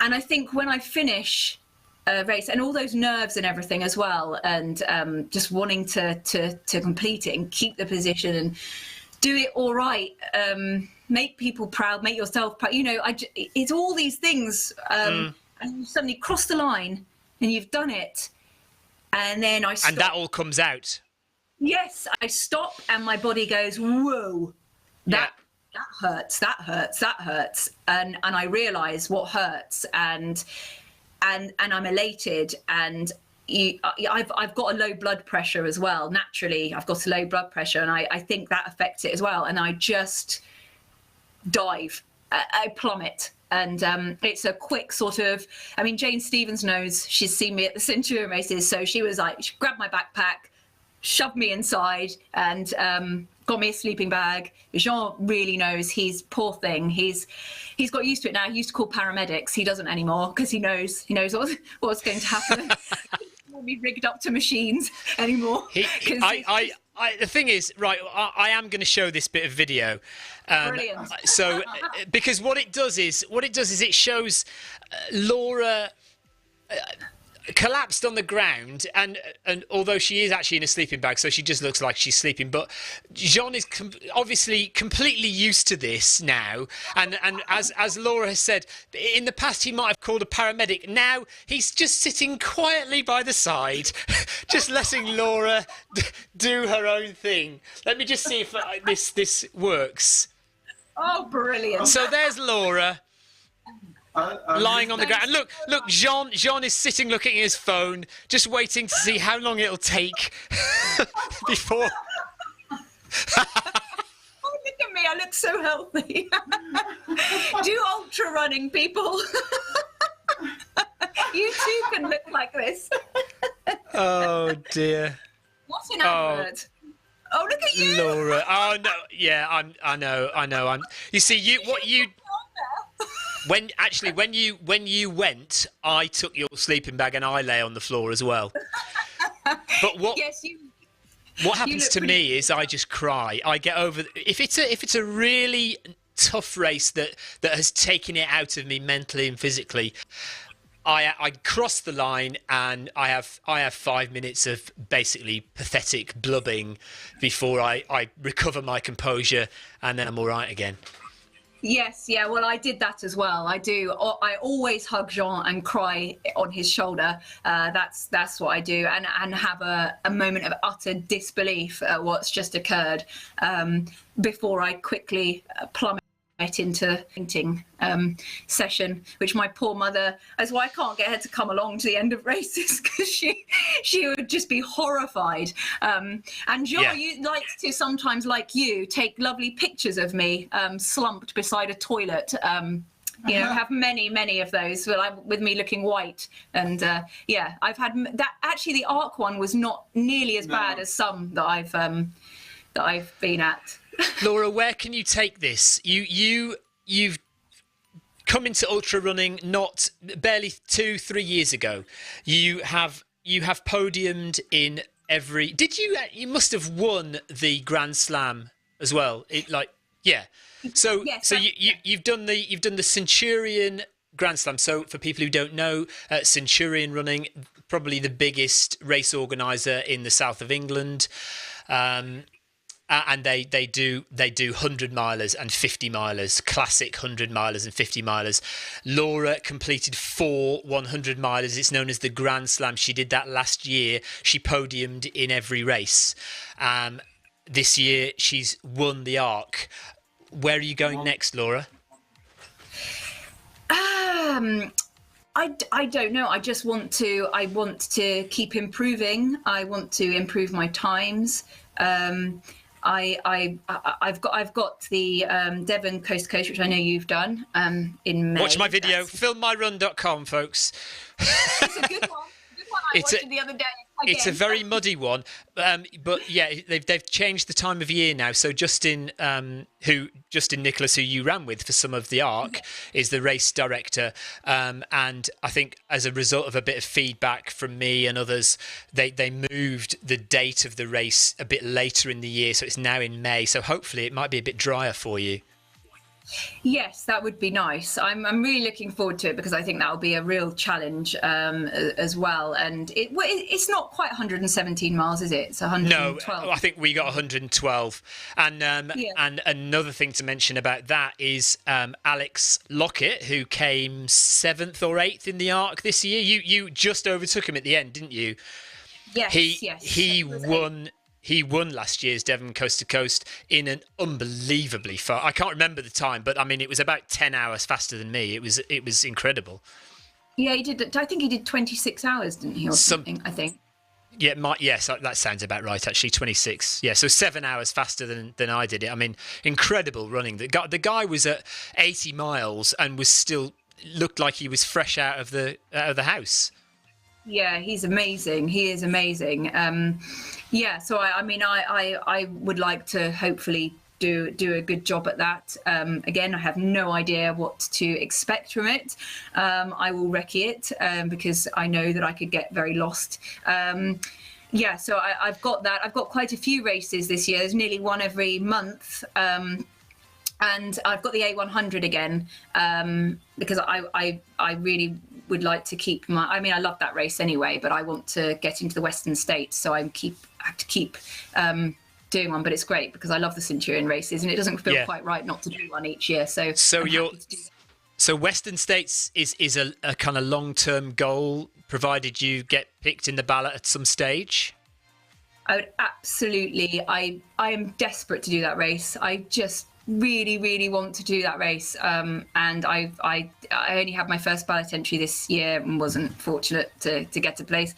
And I think when I finish a race, and all those nerves and everything as well, and just wanting to complete it and keep the position and do it all right, make people proud, make yourself proud. It's all these things, and you suddenly cross the line and you've done it, and then I stop. And that all comes out. Yes, I stop, and my body goes, whoa, that hurts, that hurts, and I realise what hurts, and I'm elated, and I've got a low blood pressure as well. Naturally, I've got a low blood pressure, and I think that affects it as well. And I just dive, I plummet, and it's a quick sort of. I mean, Jane Stevens knows. She's seen me at the Centurion races, so she was like, she grabbed my backpack, shoved me inside, and got me a sleeping bag. Jean really knows. He's poor thing. He's got used to it now. He used to call paramedics. He doesn't anymore, because he knows what's going to happen. He won't be rigged up to machines anymore. the thing is, right, I am going to show this bit of video. Brilliant. So, because what it does is it shows Laura collapsed on the ground, and although she is actually in a sleeping bag, so she just looks like she's sleeping, but Jean is obviously completely used to this now, and as Laura has said, in the past he might have called a paramedic. Now he's just sitting quietly by the side, just letting Laura do her own thing. Let me just see if this works. Oh, brilliant. So there's Laura lying on the ground, and look, Jean is sitting looking at his phone, just waiting to see how long it'll take before. Oh, look at me, I look so healthy. Do ultra running, people. You too can look like this. Oh dear. What an advert. Oh, look at you, Laura. Oh no, yeah, I know. You see, when you went, I took your sleeping bag and I lay on the floor as well. But what happens to me is I just cry. I get over if it's a really tough race that has taken it out of me mentally and physically. I cross the line and I have 5 minutes of basically pathetic blubbing before I recover my composure, and then I'm all right again. Yes, yeah, well, I did that as well. I do. I always hug Jean and cry on his shoulder. That's what I do, and have a moment of utter disbelief at what's just occurred before I quickly plummet into painting session, which my poor mother, that's why I can't get her to come along to the end of races, because she would just be horrified. And Jean, you like to sometimes, like you, take lovely pictures of me slumped beside a toilet. You know, have many of those with me looking white. And I've had that. Actually, the ARC one was not nearly as bad as some that I've been at. Laura, where can you take this? You've come into ultra running not barely 2-3 years ago. You have podiumed in every. Did you? You must have won the Grand Slam as well. So Yes, so you've done the Centurion Grand Slam. So for people who don't know, Centurion Running, probably the biggest race organizer in the south of England. And they do 100 milers and 50 milers, classic 100 milers and 50 milers. Laura completed 4 100 milers. It's known as the Grand Slam. She did that last year. She podiumed in every race. This year she's won the ARC. Where are you going next, Laura? I don't know. I just want to keep improving. I want to improve my times. I've got the Devon Coast to Coast, which I know you've done in May. Watch my video, filmmyrun.com, folks. It's a good one. I watched it the other day. Again. It's a very muddy one, but yeah, they've changed the time of year now. So Justin Nicholas, who you ran with for some of the ARC, is the race director, and I think as a result of a bit of feedback from me and others, they moved the date of the race a bit later in the year, so it's now in May. So hopefully it might be a bit drier for you. Yes, that would be nice. I'm really looking forward to it, because I think that will be a real challenge as well. And it's not quite 117 miles, is it? It's 112. No, I think we got 112. And and another thing to mention about that is Alex Lockett, who came 7th or 8th in the ARC this year. You just overtook him at the end, didn't you? Yes. He won last year's Devon Coast to Coast in an unbelievably fast. I can't remember the time, but I mean it was about 10 hours faster than me. It was incredible. Yeah, he did. I think he did 26 hours, didn't he, or something? I think. Yeah, yes, that sounds about right. Actually, 26. Yeah, so 7 hours faster than I did it. I mean, incredible running. The guy was at 80 miles and was still looked like he was fresh out of the house. Yeah, he's amazing. He is amazing. So I would like to hopefully do a good job at that. Again, I have no idea what to expect from it. I will recce it because I know that I could get very lost. yeah, so I've got that. I've got quite a few races this year. There's nearly one every month. And I've got the A100 again, because I really would like to keep I mean, I love that race anyway, but I want to get into the Western States, so I have to keep doing one. But it's great because I love the Centurion races, and it doesn't feel quite right not to do one each year. So Western States is a kind of long-term goal, provided you get picked in the ballot at some stage. I would absolutely. I am desperate to do that race. I just really want to do that race, and I only had my first ballot entry this year and wasn't fortunate to get a place,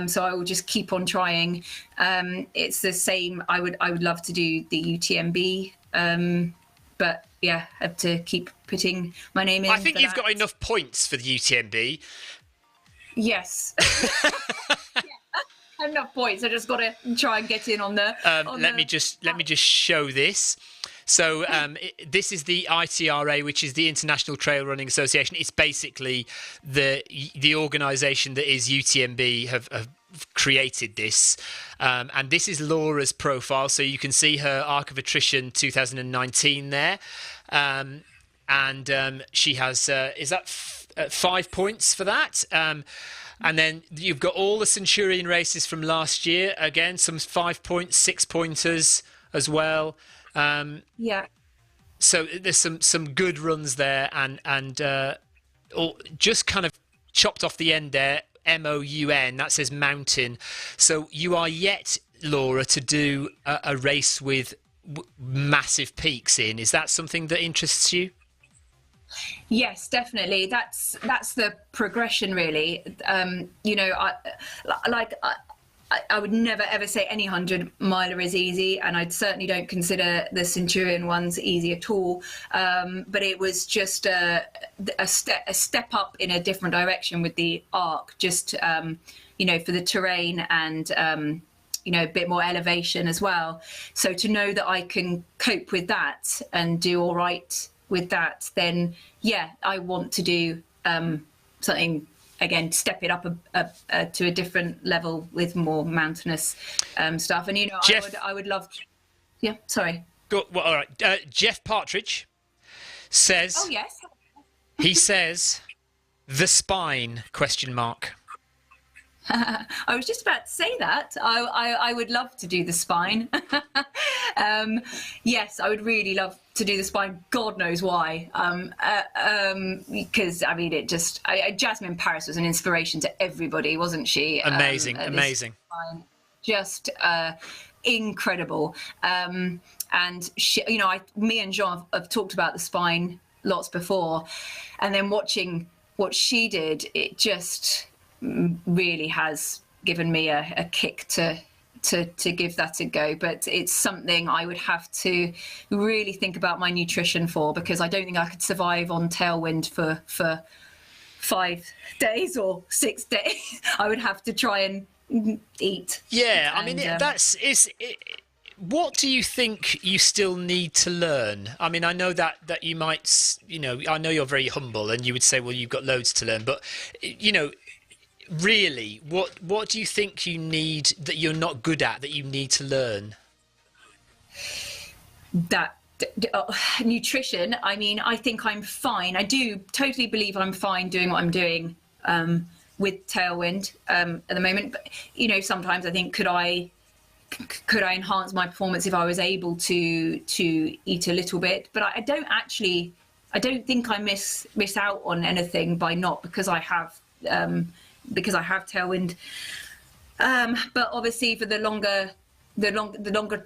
so I will just keep on trying. It's the same. I would love to do the UTMB, but yeah, I have to keep putting my name in. I think you've got enough points for the UTMB. Yes. I have enough points. I just got to try and get in on the. Let me just show this. So this is the ITRA, which is the International Trail Running Association. It's basically the organisation that is UTMB have created this, and this is Laura's profile. So you can see her Arc of Attrition 2019 there, and she has is that 5 points for that. And then you've got all the Centurion races from last year. Again, some 5 points, 6 pointers as well. So there's some good runs there, and just kind of chopped off the end there. MOUN, that says mountain. So you are yet, Laura, to do a race with massive peaks in. Is that something that interests you? Yes, definitely. That's the progression, really. I would never ever say any 100-miler is easy, and I certainly don't consider the Centurion ones easy at all. But it was just a step up in a different direction with the Arc, just for the terrain and a bit more elevation as well. So to know that I can cope with that and do all right with that, then yeah, I want to do something. Again, step it up to a different level with more mountainous stuff. And Jeff, I would love. Yeah, sorry. Well, all right. Jeff Partridge says. Oh yes. He says, "The spine?" ? I was just about to say that. I would love to do the spine. Yes, I would really love to do the spine. God knows why. Because I mean, Jasmine Paris was an inspiration to everybody, wasn't she? Amazing. Spine. Just incredible. And she, me and Jean have talked about the spine lots before, and then watching what she did, it just really has given me a kick to give that a go. But it's something I would have to really think about my nutrition for, because I don't think I could survive on Tailwind for 5 days or 6 days. I would have to try and eat. Yeah, I mean, what do you think you still need to learn? I mean, I know that you might, I know you're very humble and you would say, well, you've got loads to learn, but, really, what do you think you need that you're not good at that you need to learn? Nutrition. I mean, I think I'm fine. I do totally believe I'm fine doing what I'm doing with Tailwind at the moment. But sometimes I think could I enhance my performance if I was able to eat a little bit? But I don't think I miss out on anything by not, because I have Tailwind. But obviously for the longer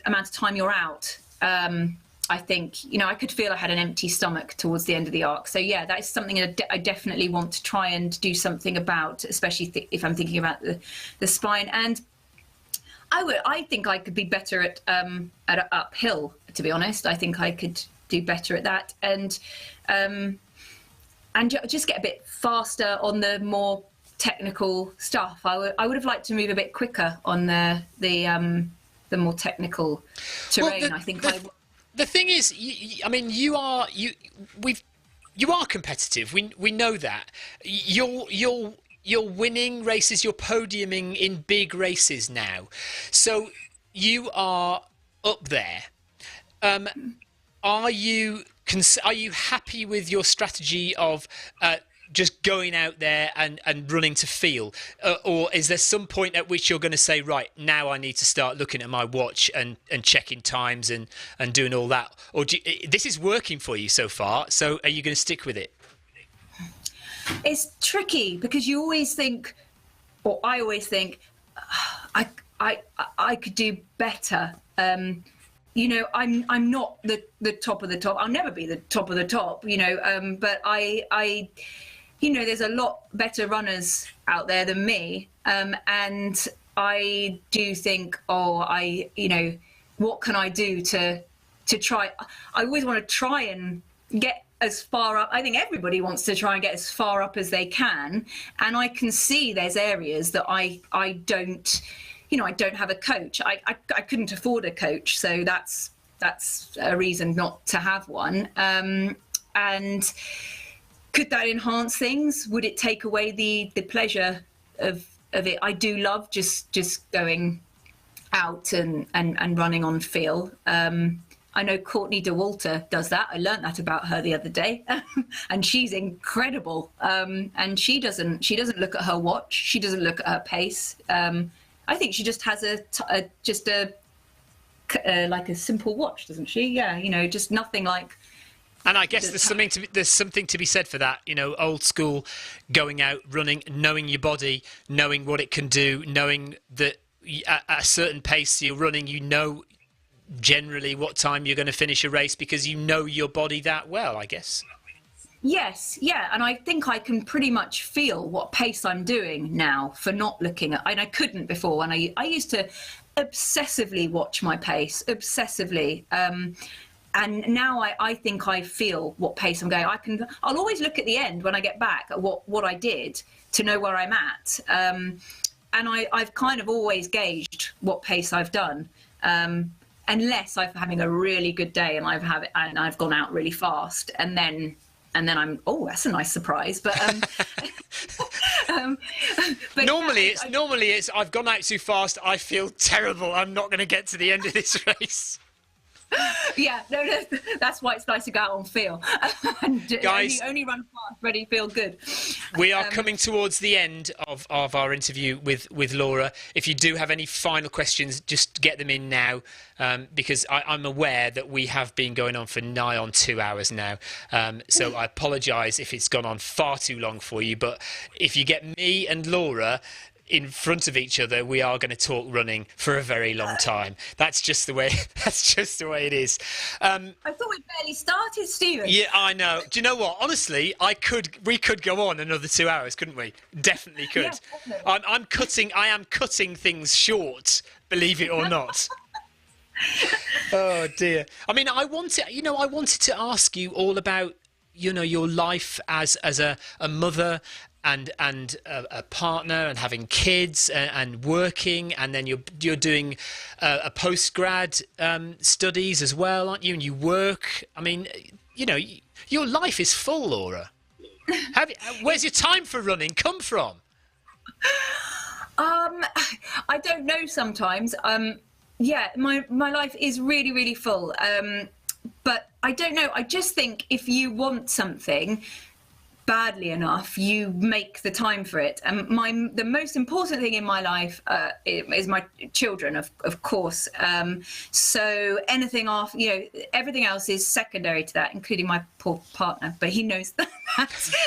amount of time you're out, I think, I could feel I had an empty stomach towards the end of the Arc. So yeah, that is something I definitely want to try and do something about, especially if I'm thinking about the spine. And I think I could be better at uphill, to be honest. I think I could do better at that, and just get a bit faster on the more technical stuff. I would have liked to move a bit quicker on the more technical terrain. Well, I think the thing is, you are competitive. We know that. You'll you're winning races, you're podiuming in big races now. So you are up there. Are you happy with your strategy of just going out there and running to feel? Or is there some point at which you're going to say, right, now I need to start looking at my watch and checking times and doing all that? Or this is working for you so far, so are you going to stick with it? It's tricky because you always think, or I always think, I could do better. You know, I'm not the top of the top. I'll never be the top of the top, you know, but I you know, there's a lot better runners out there than me. And I do think, you know, what can I do to try? I always want to try and get as far up. I think everybody wants to try and get as far up as they can. And I can see there's areas that I don't, you know, I don't have a coach. I couldn't afford a coach. So that's a reason not to have one. And could that enhance things? Would it take away the pleasure of it? I do love just going out and running on feel. I know Courtney DeWalter does that. I learned that about her the other day, and she's incredible. And she doesn't look at her watch. She doesn't look at her pace. I think she just has like a simple watch, doesn't she? Yeah, you know, just nothing like. And I guess there's something to be said for that, you know, old school, going out, running, knowing your body, knowing what it can do, knowing that at a certain pace you're running, you know generally what time you're going to finish a race because you know your body that well, I guess. Yes, yeah, and I think I can pretty much feel what pace I'm doing now for not looking at, and I couldn't before, and I used to obsessively watch my pace, obsessively. And now I think I feel what pace I'm going. I'll always look at the end when I get back at what I did to know where I'm at. And I've kind of always gauged what pace I've done, unless I'm having a really good day and I've gone out really fast, and then I'm, that's a nice surprise. But but normally it's I've gone out too fast. I feel terrible. I'm not going to get to the end of this race. Yeah, no, that's why it's nice to go out on feel. And guys, only run fast, ready, feel good. We are coming towards the end of our interview with Laura. If you do have any final questions, just get them in now, because I'm aware that we have been going on for nigh on 2 hours now. So I apologise if it's gone on far too long for you. But if you get me and Laura in front of each other, we are going to talk running for a very long time. That's just the way it is. I thought we barely started, Stephen. Yeah, I know. Do you know what? Honestly, we could go on another 2 hours, couldn't we? Definitely could. Yeah, definitely. I am cutting things short, believe it or not. Oh dear. I mean, I wanted to ask you all about, you know, your life as a mother and a partner and having kids and working, and then you're doing a postgrad studies as well, aren't you? And you work. I mean, you know, your life is full, Laura. Where's your time for running come from? I don't know sometimes. Yeah, my life is really, really full. But I don't know. I just think if you want something badly enough, you make the time for it. And the most important thing in my life is my children, of course. So anything after, you know, everything else is secondary to that, including my poor partner. But he knows that,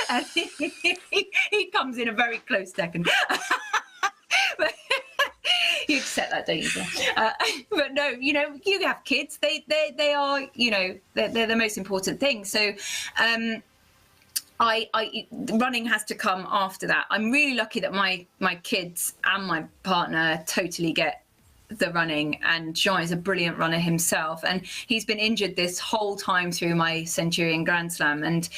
and he comes in a very close second. But you accept that, don't you? But no, you know, you have kids. They are, you know, they're the most important thing. So. Running has to come after that. I'm really lucky that my kids and my partner totally get the running, and Jean is a brilliant runner himself, and he's been injured this whole time through my Centurion Grand Slam, and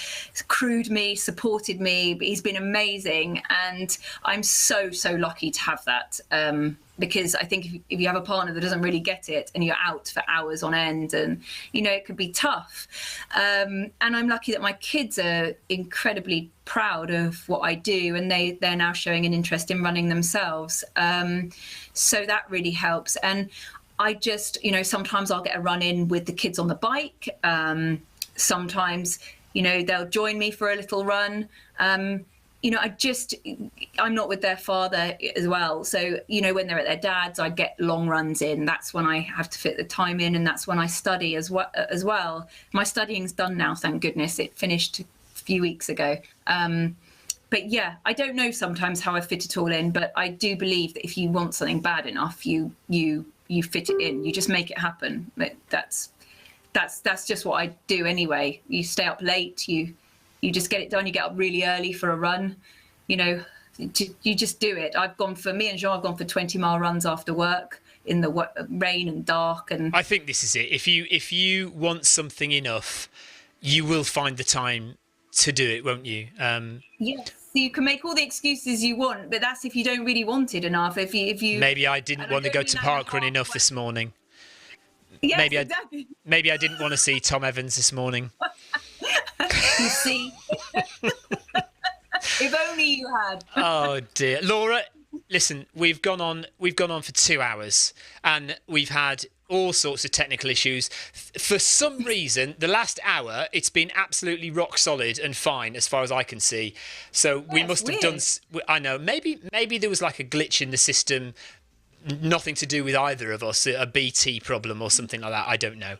crewed me, supported me. But he's been amazing, and I'm so lucky to have that. because I think if you have a partner that doesn't really get it and you're out for hours on end, and it could be tough. And I'm lucky that my kids are incredibly proud of what I do, and they're now showing an interest in running themselves. So that really helps. And I just, sometimes I'll get a run in with the kids on the bike. Sometimes, they'll join me for a little run. I'm not with their father as well. So, when they're at their dad's, I get long runs in. That's when I have to fit the time in, and that's when I study as well. My studying's done now, thank goodness. It finished a few weeks ago. But yeah, I don't know sometimes how I fit it all in, but I do believe that if you want something bad enough, you fit it in. You just make it happen. That's just what I do anyway. You stay up late, you just get it done. You get up really early for a run, you just do it. Me and Jean have gone for 20-mile runs after work in the rain and dark. And I think this is it. If you want something enough, you will find the time to do it, won't you? Yes, you can make all the excuses you want, but that's if you don't really want it enough. If you maybe I didn't want to go to parkrun enough this morning. Yes, maybe exactly. Maybe I didn't want to see Tom Evans this morning. You see, if only you had. Oh dear, Laura. Listen, we've gone on for 2 hours, and we've had all sorts of technical issues. For some reason, the last hour, it's been absolutely rock solid and fine as far as I can see. So we must have done. I know. Maybe there was like a glitch in the system. Nothing to do with either of us, a BT problem or something like that. I don't know.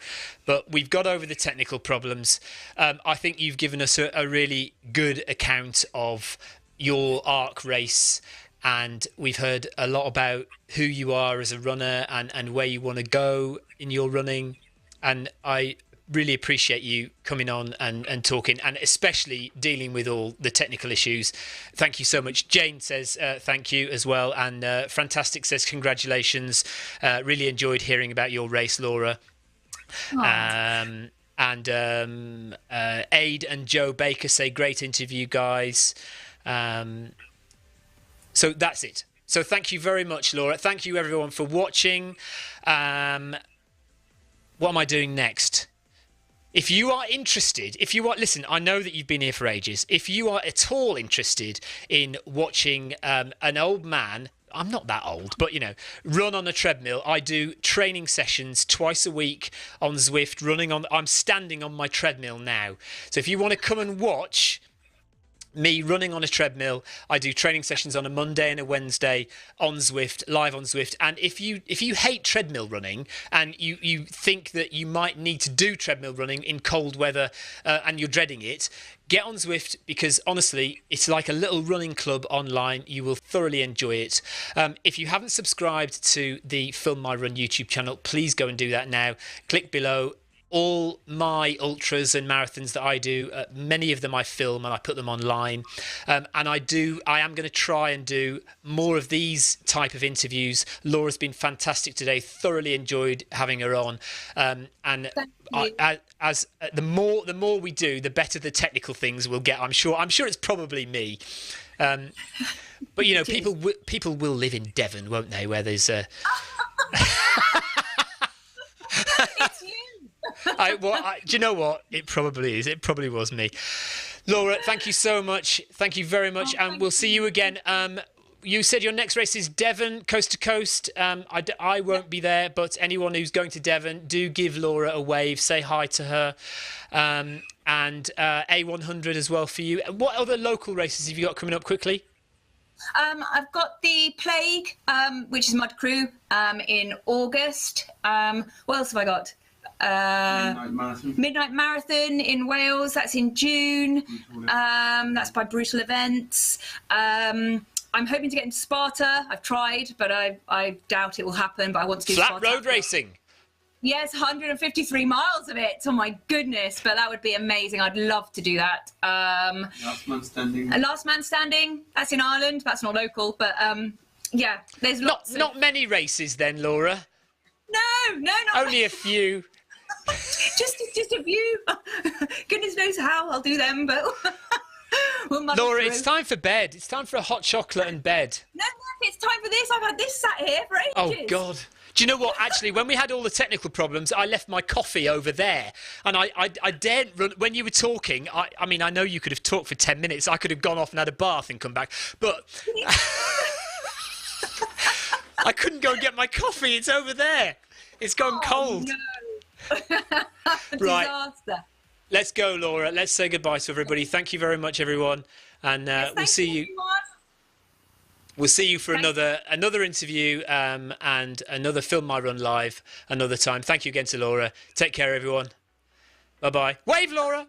But we've got over the technical problems. I think you've given us a really good account of your ARC race, and we've heard a lot about who you are as a runner and where you want to go in your running. And I really appreciate you coming on and talking, and especially dealing with all the technical issues. Thank you so much. Jane says thank you as well, and Fantastic says congratulations. Really enjoyed hearing about your race, Laura. And Aid and Joe Baker say great interview, guys. So that's it. So thank you very much, Laura. Thank you everyone for watching. What am I doing next? If you are interested, listen, I know that you've been here for ages. If you are at all interested in watching an old man, I'm not that old, but run on a treadmill. I do training sessions twice a week on Zwift, I'm standing on my treadmill now. So if you want to come and watch me running on a treadmill, I do training sessions on a Monday and a Wednesday on Zwift, live on Zwift. And if you hate treadmill running and you think that you might need to do treadmill running in cold weather and you're dreading it, get on Zwift, because honestly, it's like a little running club online. You will thoroughly enjoy it. If you haven't subscribed to the Film My Run YouTube channel, please go and do that now. Click below. All my ultras and marathons that I do, many of them I film and I put them online. And I am going to try and do more of these type of interviews. Laura's been fantastic today. Thoroughly enjoyed having her on. And the more we do, the better the technical things will get. I'm sure it's probably me. But people will live in Devon, won't they? Where there's a. It's you. Do you know what? It probably is. It probably was me. Laura, thank you so much. Thank you very much. And we'll see you again. You said your next race is Devon, coast to coast. I won't be there, but anyone who's going to Devon, do give Laura a wave. Say hi to her. And A100 as well for you. What other local races have you got coming up quickly? I've got the Plague, which is Mud Crew, in August. What else have I got? Midnight Marathon in Wales. That's in June. That's by Brutal Events. I'm hoping to get into Sparta. I've tried, but I doubt it will happen. But I want to do flat Sparta. road racing. Yes, 153 miles of it. Oh my goodness! But that would be amazing. I'd love to do that. Last Man Standing. Last Man Standing. That's in Ireland. That's not local, but yeah, there's lots. Not many races then, Laura. No, not only a few. just a few. Goodness knows how I'll do them, but We'll muddle Laura, through. it's time for bed. It's time for a hot chocolate and bed. No, it's time for this. I've had this sat here for ages. Oh, God. Do you know what? Actually, when we had all the technical problems, I left my coffee over there. And I dared run. When you were talking, I mean, I know you could have talked for 10 minutes. I could have gone off and had a bath and come back. But I couldn't go and get my coffee. It's over there. It's gone cold. No. Right. Disaster. Let's go, Laura. Let's say goodbye to everybody. Thank you very much, everyone. And we'll see you. Everyone. We'll see you for another interview and another Film My Run live another time. Thank you again to Laura. Take care, everyone. Bye-bye. Wave, Laura.